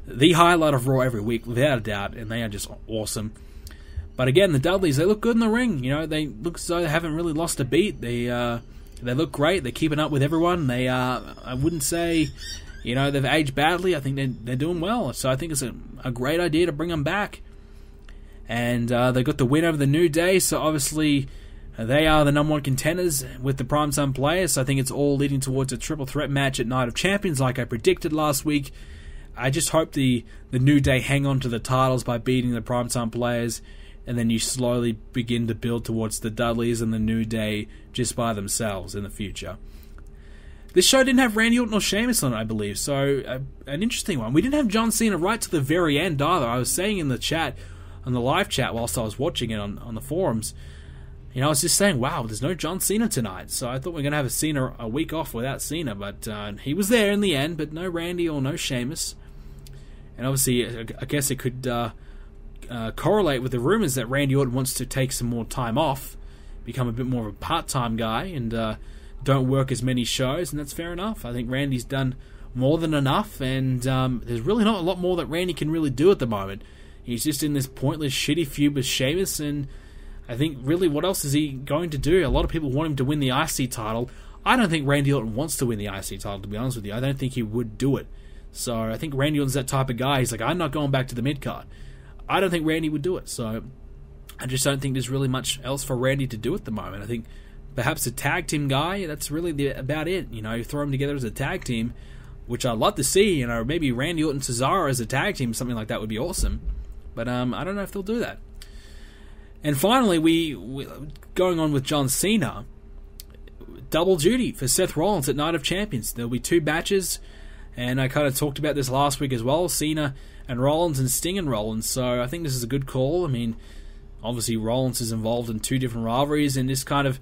the highlight of Raw every week, without a doubt, and they are just awesome. But again, the Dudleys, they look good in the ring. They look as though they haven't really lost a beat. They look great. They're keeping up with everyone. They I wouldn't say, they've aged badly. I think they're doing well. So I think it's a great idea to bring them back. And they got the win over the New Day, so obviously they are the number one contenders with the Primetime Players. So I think it's all leading towards a triple threat match at Night of Champions like I predicted last week. I just hope the New Day hang on to the titles by beating the Primetime Players, and then you slowly begin to build towards the Dudleys and the New Day just by themselves in the future. This show didn't have Randy Orton or Sheamus on it, I believe, so an interesting one. We didn't have John Cena right to the very end either. I was saying in the chat, on the live chat whilst I was watching it on the forums, I was just saying, wow, there's no John Cena tonight. So I thought we were going to have a week off without Cena, but he was there in the end, but no Randy or no Sheamus. And obviously, I guess it could correlate with the rumors that Randy Orton wants to take some more time off, become a bit more of a part-time guy, and don't work as many shows, and that's fair enough. I think Randy's done more than enough, and there's really not a lot more that Randy can really do at the moment. He's just in this pointless, shitty feud with Sheamus, and I think, really, what else is he going to do? A lot of people want him to win the IC title. I don't think Randy Orton wants to win the IC title, to be honest with you. I don't think he would do it. So I think Randy Orton's that type of guy. He's like, I'm not going back to the mid-card. I don't think Randy would do it. So I just don't think there's really much else for Randy to do at the moment. I think perhaps a tag team guy, that's really about it. You throw them together as a tag team. which I'd love to see. Maybe Randy Orton, Cesaro as a tag team, something like that would be awesome. But I don't know if they'll do that. And finally, we going on with John Cena. Double duty for Seth Rollins at Night of Champions. There'll be 2 matches, and I kind of talked about this last week as well. Cena and Rollins and Sting and Rollins. So I think this is a good call. I mean, obviously Rollins is involved in 2 different rivalries, and this kind of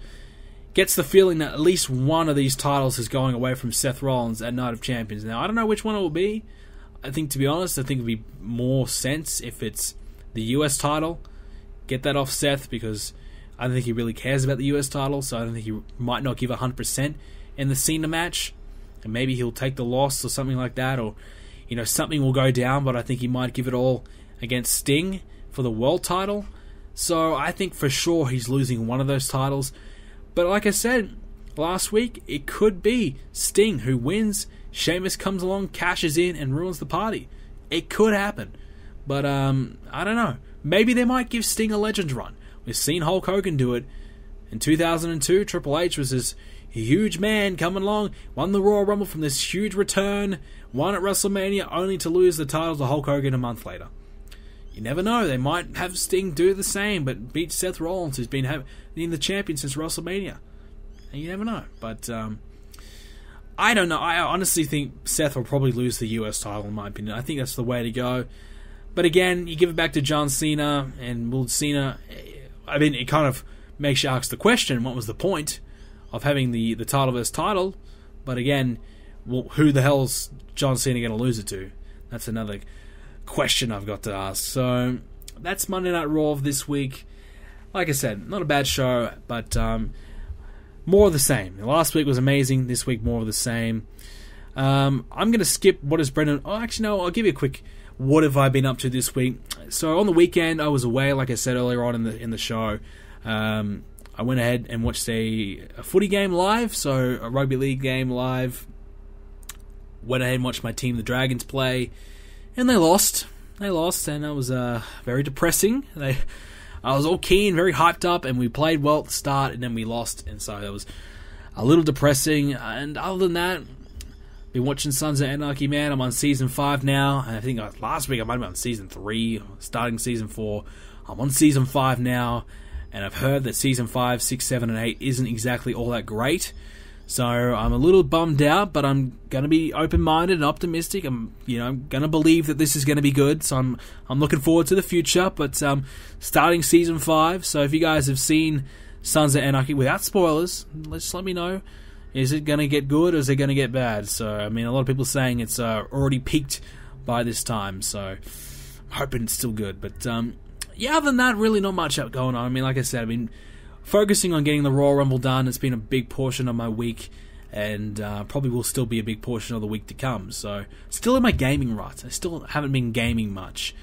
gets the feeling that at least one of these titles is going away from Seth Rollins at Night of Champions. Now, I don't know which one it will be. I think, to be honest, it would be more sense if it's the US title. Get that off Seth, because I don't think he really cares about the US title, so I don't think he might not give 100% in the Cena match. And maybe he'll take the loss or something like that, or something will go down, but I think he might give it all against Sting for the world title. So I think for sure he's losing one of those titles. But like I said last week, it could be Sting who wins, Sheamus comes along, cashes in, and ruins the party. It could happen. But I don't know. Maybe they might give Sting a Legends run. We've seen Hulk Hogan do it. In 2002, Triple H was this huge man coming along, won the Royal Rumble from this huge return, won at WrestleMania, only to lose the title to Hulk Hogan a month later. You never know, they might have Sting do the same, but beat Seth Rollins, who's been the champion since WrestleMania. And you never know. But I don't know. I honestly think Seth will probably lose the US title, in my opinion. I think that's the way to go. But again, you give it back to John Cena, and will Cena... I mean, it kind of makes you ask the question, what was the point of having the title versus title? But again, who the hell's John Cena going to lose it to? That's another question I've got to ask. So, that's Monday Night Raw of this week. Like I said, not a bad show, but more of the same. Last week was amazing, this week more of the same. I'm going to skip what is Brendan... Oh, actually, no, I'll give you a quick... What have I been up to this week? So on the weekend, I was away, like I said earlier on in the show. I went ahead and watched a footy game live, so a rugby league game live. Went ahead and watched my team, the Dragons, play, and they lost. They lost, and that was very depressing. I was all keen, very hyped up, and we played well at the start, and then we lost, and so that was a little depressing. And other than that, been watching Sons of Anarchy, man. I'm on season 5 now. I think last week I might have been on season 3, starting season 4. I'm on season 5 now, and I've heard that season 5, 6, 7, and 8 isn't exactly all that great. So I'm a little bummed out, but I'm gonna be open-minded and optimistic. I'm gonna believe that this is gonna be good. So I'm looking forward to the future. But starting season 5. So if you guys have seen Sons of Anarchy without spoilers, just let me know. Is it going to get good or is it going to get bad? So, I mean, a lot of people saying it's already peaked by this time. So, I'm hoping it's still good. But, yeah, other than that, really not much going on. I mean, like I said, I've been focusing on getting the Royal Rumble done. It's been a big portion of my week. And probably will still be a big portion of the week to come. So, still in my gaming rut. I still haven't been gaming much.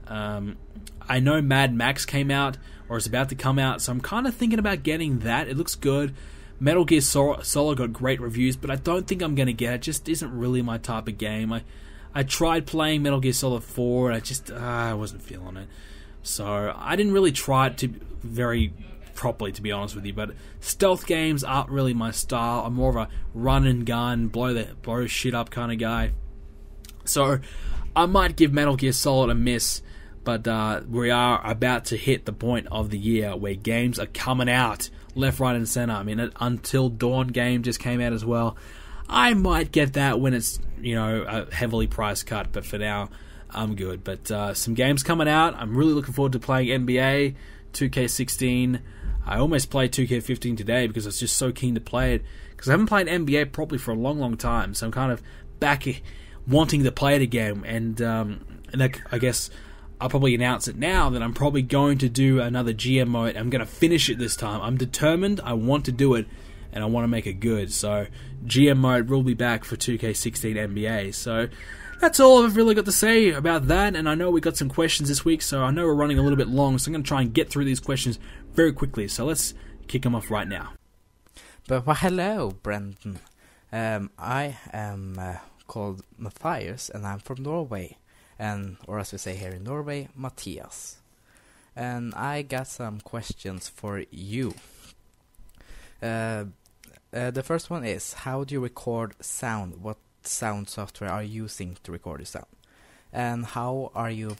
I know Mad Max came out or is about to come out. So, I'm kind of thinking about getting that. It looks good. Metal Gear Solid got great reviews, but I don't think I'm going to get it. It just isn't really my type of game. I tried playing Metal Gear Solid 4, and I wasn't feeling it. So I didn't really try it very properly, to be honest with you. But stealth games aren't really my style. I'm more of a run and gun, blow shit up kind of guy. So I might give Metal Gear Solid a miss, but we are about to hit the point of the year where games are coming out left, right, and center. I mean, an Until Dawn game just came out as well. I might get that when it's, a heavily priced cut, but for now, I'm good. But some games coming out. I'm really looking forward to playing NBA 2K16. I almost played 2K15 today because I was just so keen to play it, because I haven't played NBA properly for a long, long time, so I'm kind of back wanting to play it again. And I guess I'll probably announce it now that I'm probably going to do another GM mode. I'm going to finish it this time. I'm determined. I want to do it, and I want to make it good. So GM mode will be back for 2K16 NBA. So that's all I've really got to say about that. And I know we got some questions this week, so I know we're running a little bit long. So I'm going to try and get through these questions very quickly. So let's kick them off right now. But well, hello, Brendan. I am called Matthias, and I'm from Norway. Or as we say here in Norway, Matthias. And I got some questions for you. The first one is, how do you record sound? What sound software are you using to record your sound? And how are you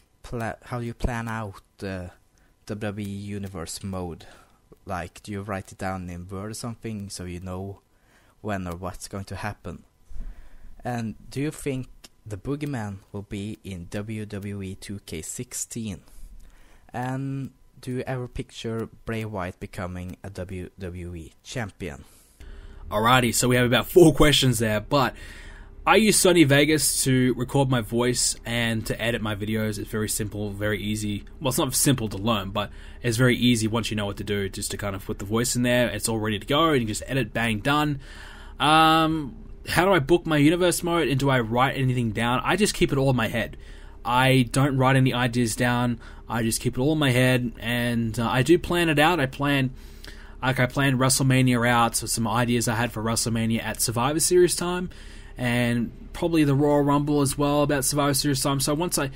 how do you plan out the WWE Universe mode? Like, do you write it down in Word or something so you know when or what's going to happen? And do you think the Boogeyman will be in WWE 2K16? And do you ever picture Bray Wyatt becoming a WWE champion? Alrighty, so we have about 4 questions there, but I use Sony Vegas to record my voice and to edit my videos. It's very simple, very easy. Well, it's not simple to learn, but it's very easy once you know what to do, just to kind of put the voice in there. It's all ready to go, and you just edit, bang, done. How do I book my universe mode, and do I write anything down? I just keep it all in my head. I don't write any ideas down. I just keep it all in my head, and I do plan it out. I planned WrestleMania out, so some ideas I had for WrestleMania at Survivor Series time, and probably the Royal Rumble as well about Survivor Series time. So once I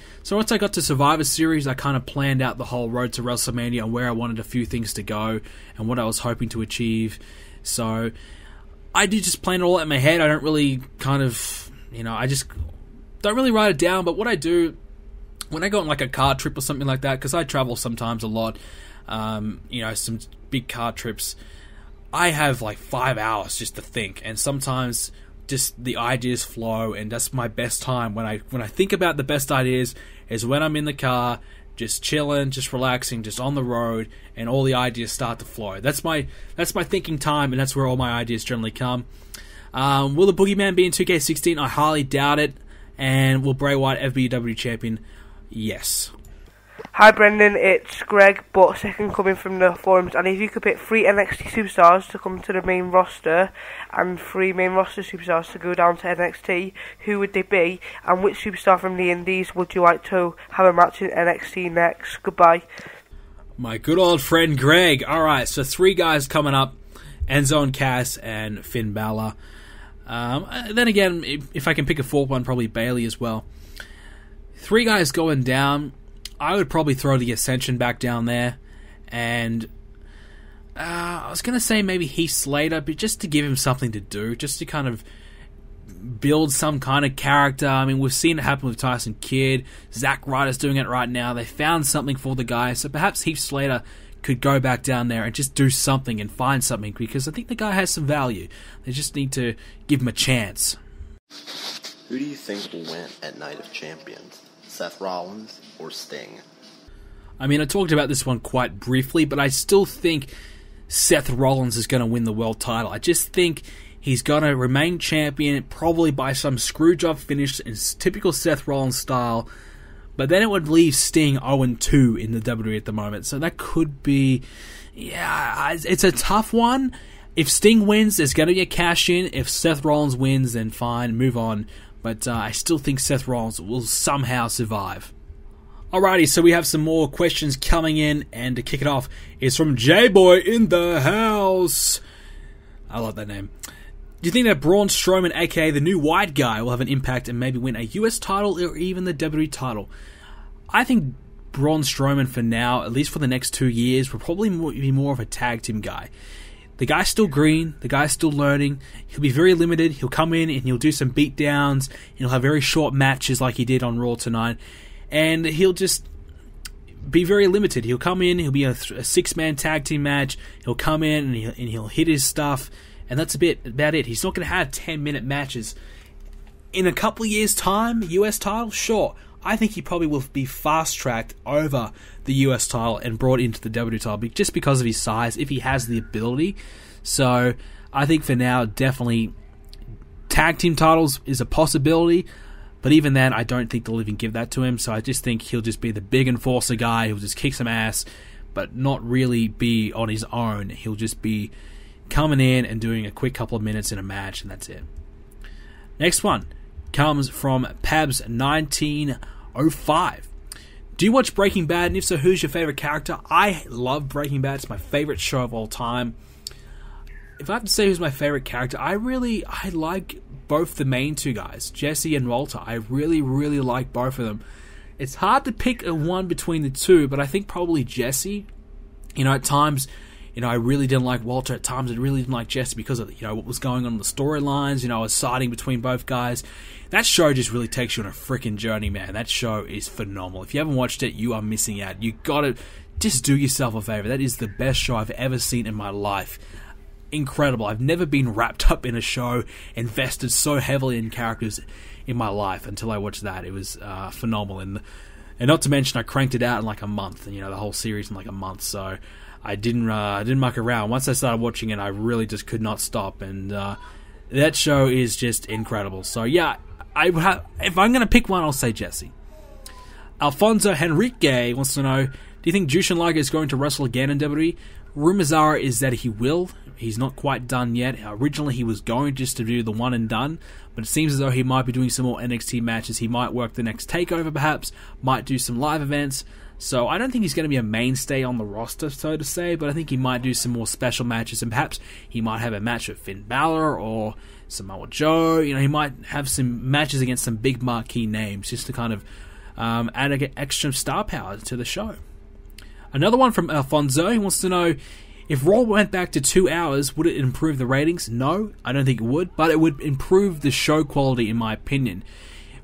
got to Survivor Series, I kind of planned out the whole road to WrestleMania and where I wanted a few things to go and what I was hoping to achieve. So I do just plan it all out in my head. I don't really I just don't really write it down. But what I do when I go on like a car trip or something like that, because I travel sometimes a lot, some big car trips, I have like 5 hours just to think, and sometimes just the ideas flow, and that's my best time. When I think about the best ideas is when I'm in the car, just chilling, just relaxing, just on the road, and all the ideas start to flow. That's my thinking time, and that's where all my ideas generally come. Will the Boogeyman be in 2K16? I highly doubt it. And will Bray Wyatt ever be a WWE champion? Yes. Hi Brendan, it's Greg, but second coming from the forums, and if you could pick 3 NXT superstars to come to the main roster and 3 main roster superstars to go down to NXT, who would they be, and which superstar from the indies would you like to have a match in NXT next? Goodbye. My good old friend Greg. Alright, so 3 guys coming up: Enzo and Cass and Finn Balor. Then again, if I can pick a 4th one, probably Bayley as well. 3 guys going down. I would probably throw the Ascension back down there, and I was going to say maybe Heath Slater, but just to give him something to do, just to kind of build some kind of character. I mean, we've seen it happen with Tyson Kidd. Zack Ryder's doing it right now. They found something for the guy, so perhaps Heath Slater could go back down there and just do something and find something, because I think the guy has some value. They just need to give him a chance. Who do you think will win at Night of Champions? Seth Rollins or Sting? I mean, I talked about this one quite briefly, but I still think Seth Rollins is going to win the world title. I just think he's going to remain champion, probably by some screwjob finish in typical Seth Rollins style, but then it would leave Sting 0-2 in the WWE at the moment. So that could be... Yeah, it's a tough one. If Sting wins, there's going to be a cash-in. If Seth Rollins wins, then fine, move on. But I still think Seth Rollins will somehow survive. Alrighty, so we have some more questions coming in, and to kick it off is from J-Boy in the house. I love that name. Do you think that Braun Strowman, aka the new white guy, will have an impact and maybe win a US title or even the WWE title? I think Braun Strowman, for now, at least for the next 2 years, will probably be more of a tag team guy. The guy's still green. The guy's still learning. He'll be very limited. He'll come in and he'll do some beatdowns. He'll have very short matches like he did on Raw tonight. And he'll just be very limited. He'll come in. He'll be a 6-man tag team match. He'll come in and he'll hit his stuff. And that's about it. He's not going to have 10-minute matches. In a couple of years' time, US title? Sure. I think he probably will be fast-tracked over the US title and brought into the WWE title just because of his size, if he has the ability. So I think for now, definitely tag team titles is a possibility, but even then, I don't think they'll even give that to him. So I just think he'll just be the big enforcer guy who'll just kick some ass, but not really be on his own. He'll just be coming in and doing a quick couple of minutes in a match, and that's it. Next one comes from Pabs1905. Do you watch Breaking Bad? And if so, who's your favorite character? I love Breaking Bad. It's my favorite show of all time. If I have to say who's my favorite character, I like both the main 2 guys, Jesse and Walter. I really, really like both of them. It's hard to pick a one between the 2, but I think probably Jesse. You know, at times I really didn't like Walter at times. I really didn't like Jesse because of, what was going on in the storylines. I was siding between both guys. That show just really takes you on a freaking journey, man. That show is phenomenal. If you haven't watched it, you are missing out. You gotta just do yourself a favor. That is the best show I've ever seen in my life. Incredible. I've never been wrapped up in a show, invested so heavily in characters in my life until I watched that. It was phenomenal. And not to mention, I cranked it out in like a month, and the whole series in like a month. So I didn't muck around. Once I started watching it, I really just could not stop. And that show is just incredible. So yeah, if I'm going to pick one, I'll say Jesse. Alfonso Henrique wants to know, do you think Jushin Liger is going to wrestle again in WWE? Rumors are is that he will. He's not quite done yet. Originally, he was going just to do the one and done, but it seems as though he might be doing some more NXT matches. He might work the next takeover, perhaps. Might do some live events. So I don't think he's going to be a mainstay on the roster, so to say, but I think he might do some more special matches, and perhaps he might have a match with Finn Balor or Samoa Joe. He might have some matches against some big marquee names just to kind of add extra star power to the show. Another one from Alfonso. He wants to know, if Raw went back to 2 hours, would it improve the ratings? No, I don't think it would, but it would improve the show quality, in my opinion.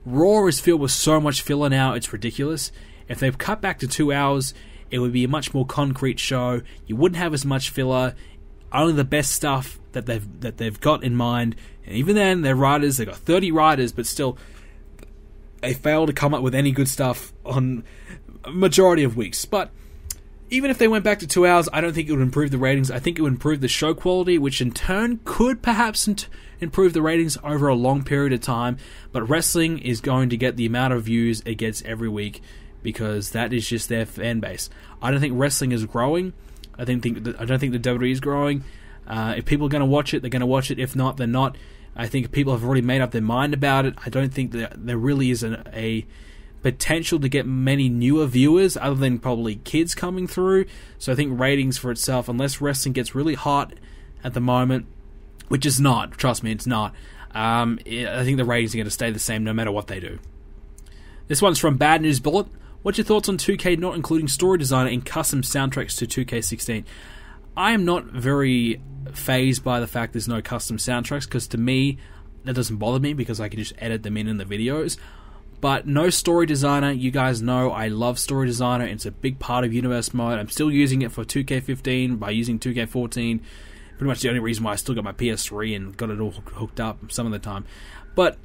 Raw is filled with so much filler now, it's ridiculous. If they've cut back to 2 hours, it would be a much more concrete show. You wouldn't have as much filler. Only the best stuff that they've got in mind. And even then, they've got 30 writers, but still, they fail to come up with any good stuff on a majority of weeks. But even if they went back to 2 hours, I don't think it would improve the ratings. I think it would improve the show quality, which in turn could perhaps improve the ratings over a long period of time. But wrestling is going to get the amount of views it gets every week because that is just their fan base. I don't think wrestling is growing. I don't think the WWE is growing. If people are going to watch it, they're going to watch it. If not, they're not. I think people have already made up their mind about it. I don't think that there really is a potential to get many newer viewers other than probably kids coming through. So I think ratings for itself, unless wrestling gets really hot at the moment, which is not, trust me, it's not, I think the ratings are going to stay the same no matter what they do. This one's from Bad News Bullet. What's your thoughts on 2K not including story designer in custom soundtracks to 2K16? I am not very phased by the fact there's no custom soundtracks, because to me, that doesn't bother me because I can just edit them in the videos. But no story designer. You guys know I love story designer. It's a big part of Universe Mode. I'm still using it for 2K15 by using 2K14. Pretty much the only reason why I still got my PS3 and got it all hooked up some of the time. But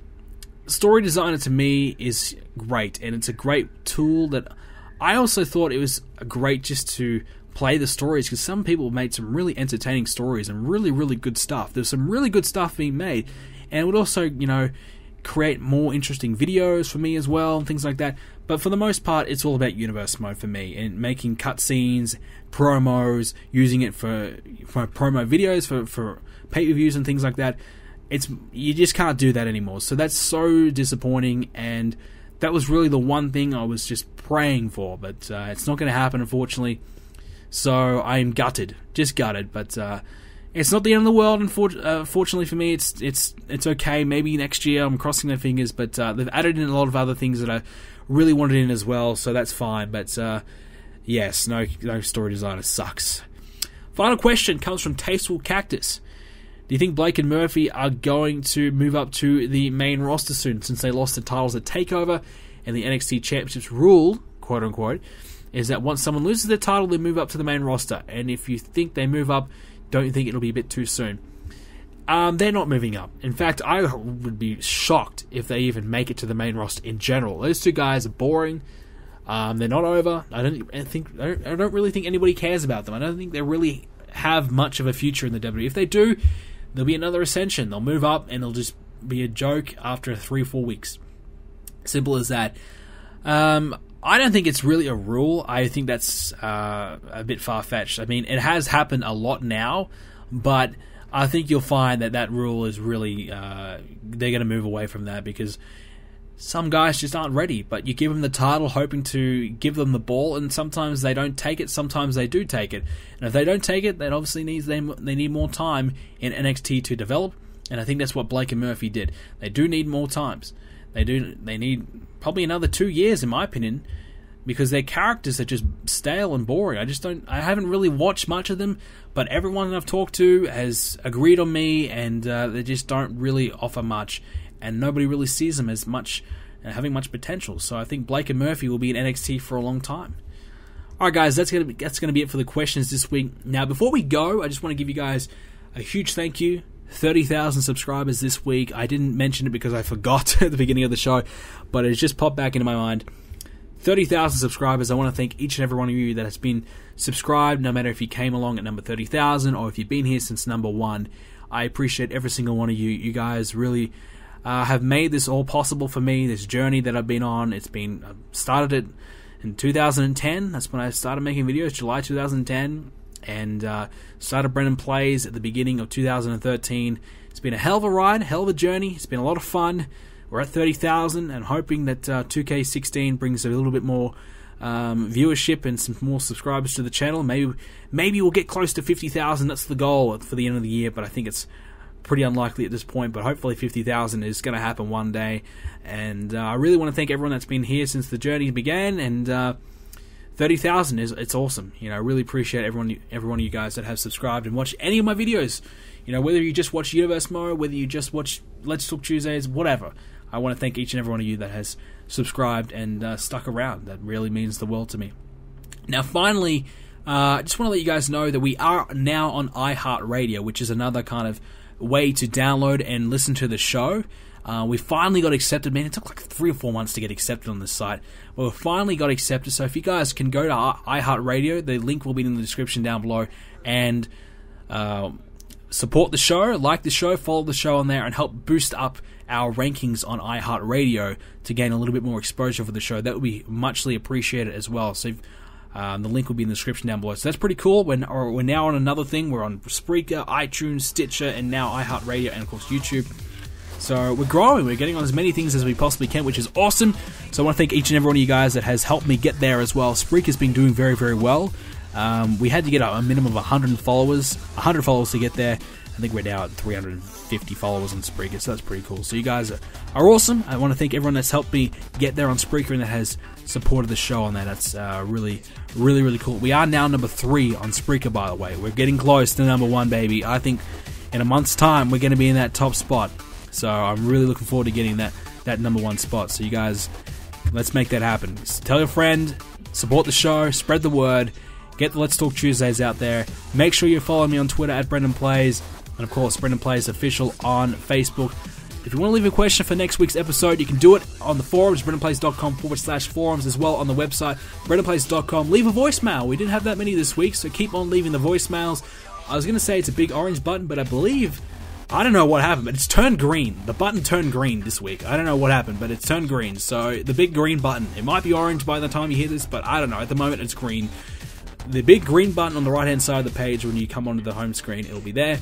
story designer to me is great, and it's a great tool that I also thought it was great just to play the stories, because some people made some really entertaining stories and really, really good stuff. There's some really good stuff being made, and it would also, create more interesting videos for me as well and things like that. But for the most part, it's all about Universe Mode for me, and making cutscenes, promos, using it for promo videos, for pay-per-views and things like that. You just can't do that anymore. So that's so disappointing, and that was really the one thing I was just praying for, but it's not going to happen, unfortunately. So I'm gutted, just gutted, but it's not the end of the world, unfortunately for me. It's okay. Maybe next year, I'm crossing their fingers, but they've added in a lot of other things that I really wanted in as well, so that's fine. But yes, no story designer sucks. Final question comes from Tasteful Cactus. Do you think Blake and Murphy are going to move up to the main roster soon, since they lost the titles at TakeOver, and the NXT Championships rule, quote unquote, is that once someone loses their title, they move up to the main roster? And if you think they move up, don't you think it'll be a bit too soon? They're not moving up. In fact, I would be shocked if they even make it to the main roster in general. Those two guys are boring. They're not over. I don't really think anybody cares about them. I don't think they really have much of a future in the WWE. If they do, there'll be another ascension. They'll move up, and it'll just be a joke after 3-4 weeks. Simple as that. I don't think it's really a rule. I think that's a bit far-fetched. I mean, it has happened a lot now, but I think you'll find that rule is really... they're going to move away from that, because some guys just aren't ready. But you give them the title hoping to give them the ball, and sometimes they don't take it, sometimes they do take it. And if they don't take it, that obviously means they need more time in NXT to develop, and I think that's what Blake and Murphy did. They do need more times. They need probably another 2 years, in my opinion, because their characters are just stale and boring. I haven't really watched much of them, but everyone that I've talked to has agreed on me, and they just don't really offer much, and nobody really sees them as much, having much potential. So I think Blake and Murphy will be in NXT for a long time. Alright guys, that's gonna be it for the questions this week. Now before we go, I just want to give you guys a huge thank you. 30,000 subscribers this week. I didn't mention it because I forgot at the beginning of the show, but it's just popped back into my mind. 30,000 subscribers. I want to thank each and every one of you that has been subscribed, no matter if you came along at number 30,000 or if you've been here since number 1. I appreciate every single one of you. You guys really have made this all possible for me, this journey that I've been on. It's been started it in 2010. That's when I started making videos, July 2010, and started Brendan Plays at the beginning of 2013. It's been a hell of a ride, hell of a journey. It's been a lot of fun. We're at 30,000 and hoping that 2K16 brings a little bit more viewership and some more subscribers to the channel. Maybe we'll get close to 50,000. That's the goal for the end of the year, but I think it's pretty unlikely at this point. But hopefully 50,000 is going to happen one day. And I really want to thank everyone that's been here since the journey began. And 30,000 it's awesome. I really appreciate every one of you guys that have subscribed and watched any of my videos. Whether you just watch Universe More, whether you just watch Let's Talk Tuesdays, whatever. I want to thank each and every one of you that has subscribed and stuck around. That really means the world to me. Now, finally, I just want to let you guys know that we are now on iHeartRadio, which is another kind of way to download and listen to the show. We finally got accepted, man. It took like 3 or 4 months to get accepted on this site. But we finally got accepted. So if you guys can go to iHeartRadio, the link will be in the description down below, and support the show, like the show, follow the show on there, and help boost up our rankings on iHeartRadio to gain a little bit more exposure for the show. That would be muchly appreciated as well. So the link will be in the description down below. So that's pretty cool. We're now on another thing. We're on Spreaker, iTunes, Stitcher, and now iHeartRadio, and of course YouTube. So we're growing. We're getting on as many things as we possibly can, which is awesome. So I want to thank each and every one of you guys that has helped me get there as well. Spreaker's been doing very, very well. We had to get a minimum of 100 followers to get there. I think we're now at 350 followers on Spreaker, so that's pretty cool. So you guys are awesome. I want to thank everyone that's helped me get there on Spreaker and that has supported the show on that. That's really, really, really cool. We are now number 3 on Spreaker, by the way. We're getting close to number 1, baby. I think in a month's time, we're going to be in that top spot. So I'm really looking forward to getting that number 1 spot. So you guys, let's make that happen. Tell your friend, support the show, spread the word, get the Let's Talk Tuesdays out there. Make sure you follow me on Twitter at Brendan Plays, and of course Brendan Plays Official on Facebook. If you want to leave a question for next week's episode, you can do it on the forums, brendanplays.com/forums, as well on the website, brendanplays.com. Leave a voicemail. We didn't have that many this week, so keep on leaving the voicemails. I was going to say it's a big orange button, but I don't know what happened, but it's turned green. The button turned green this week. I don't know what happened, but it's turned green. So the big green button, it might be orange by the time you hear this, but I don't know. At the moment, it's green. The big green button on the right-hand side of the page, when you come onto the home screen, it'll be there.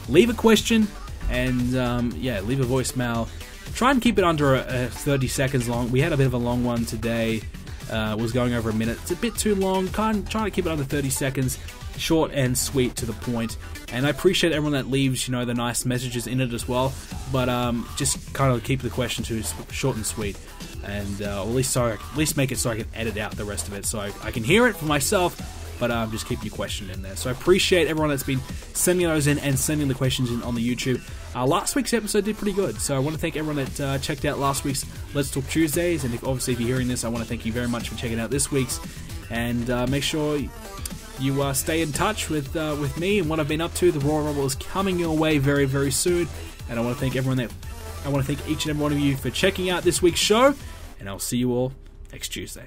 Leave a question, and leave a voicemail. Try and keep it under 30 seconds long. We had a bit of a long one today. It was going over a minute. It's a bit too long. Try to keep it under 30 seconds. Short and sweet, to the point. And I appreciate everyone that leaves, the nice messages in it as well. But just kind of keep the question to short and sweet, and at least make it so I can edit out the rest of it, so I can hear it for myself. But just keep your question in there. So I appreciate everyone that's been sending those in and sending the questions in on the YouTube. Last week's episode did pretty good, so I want to thank everyone that checked out last week's Let's Talk Tuesdays. And if you're hearing this, I want to thank you very much for checking out this week's. And make sure you stay in touch with me and what I've been up to. The Royal Rumble is coming your way very, very soon, and I want to thank each and every one of you for checking out this week's show. And I'll see you all next Tuesday.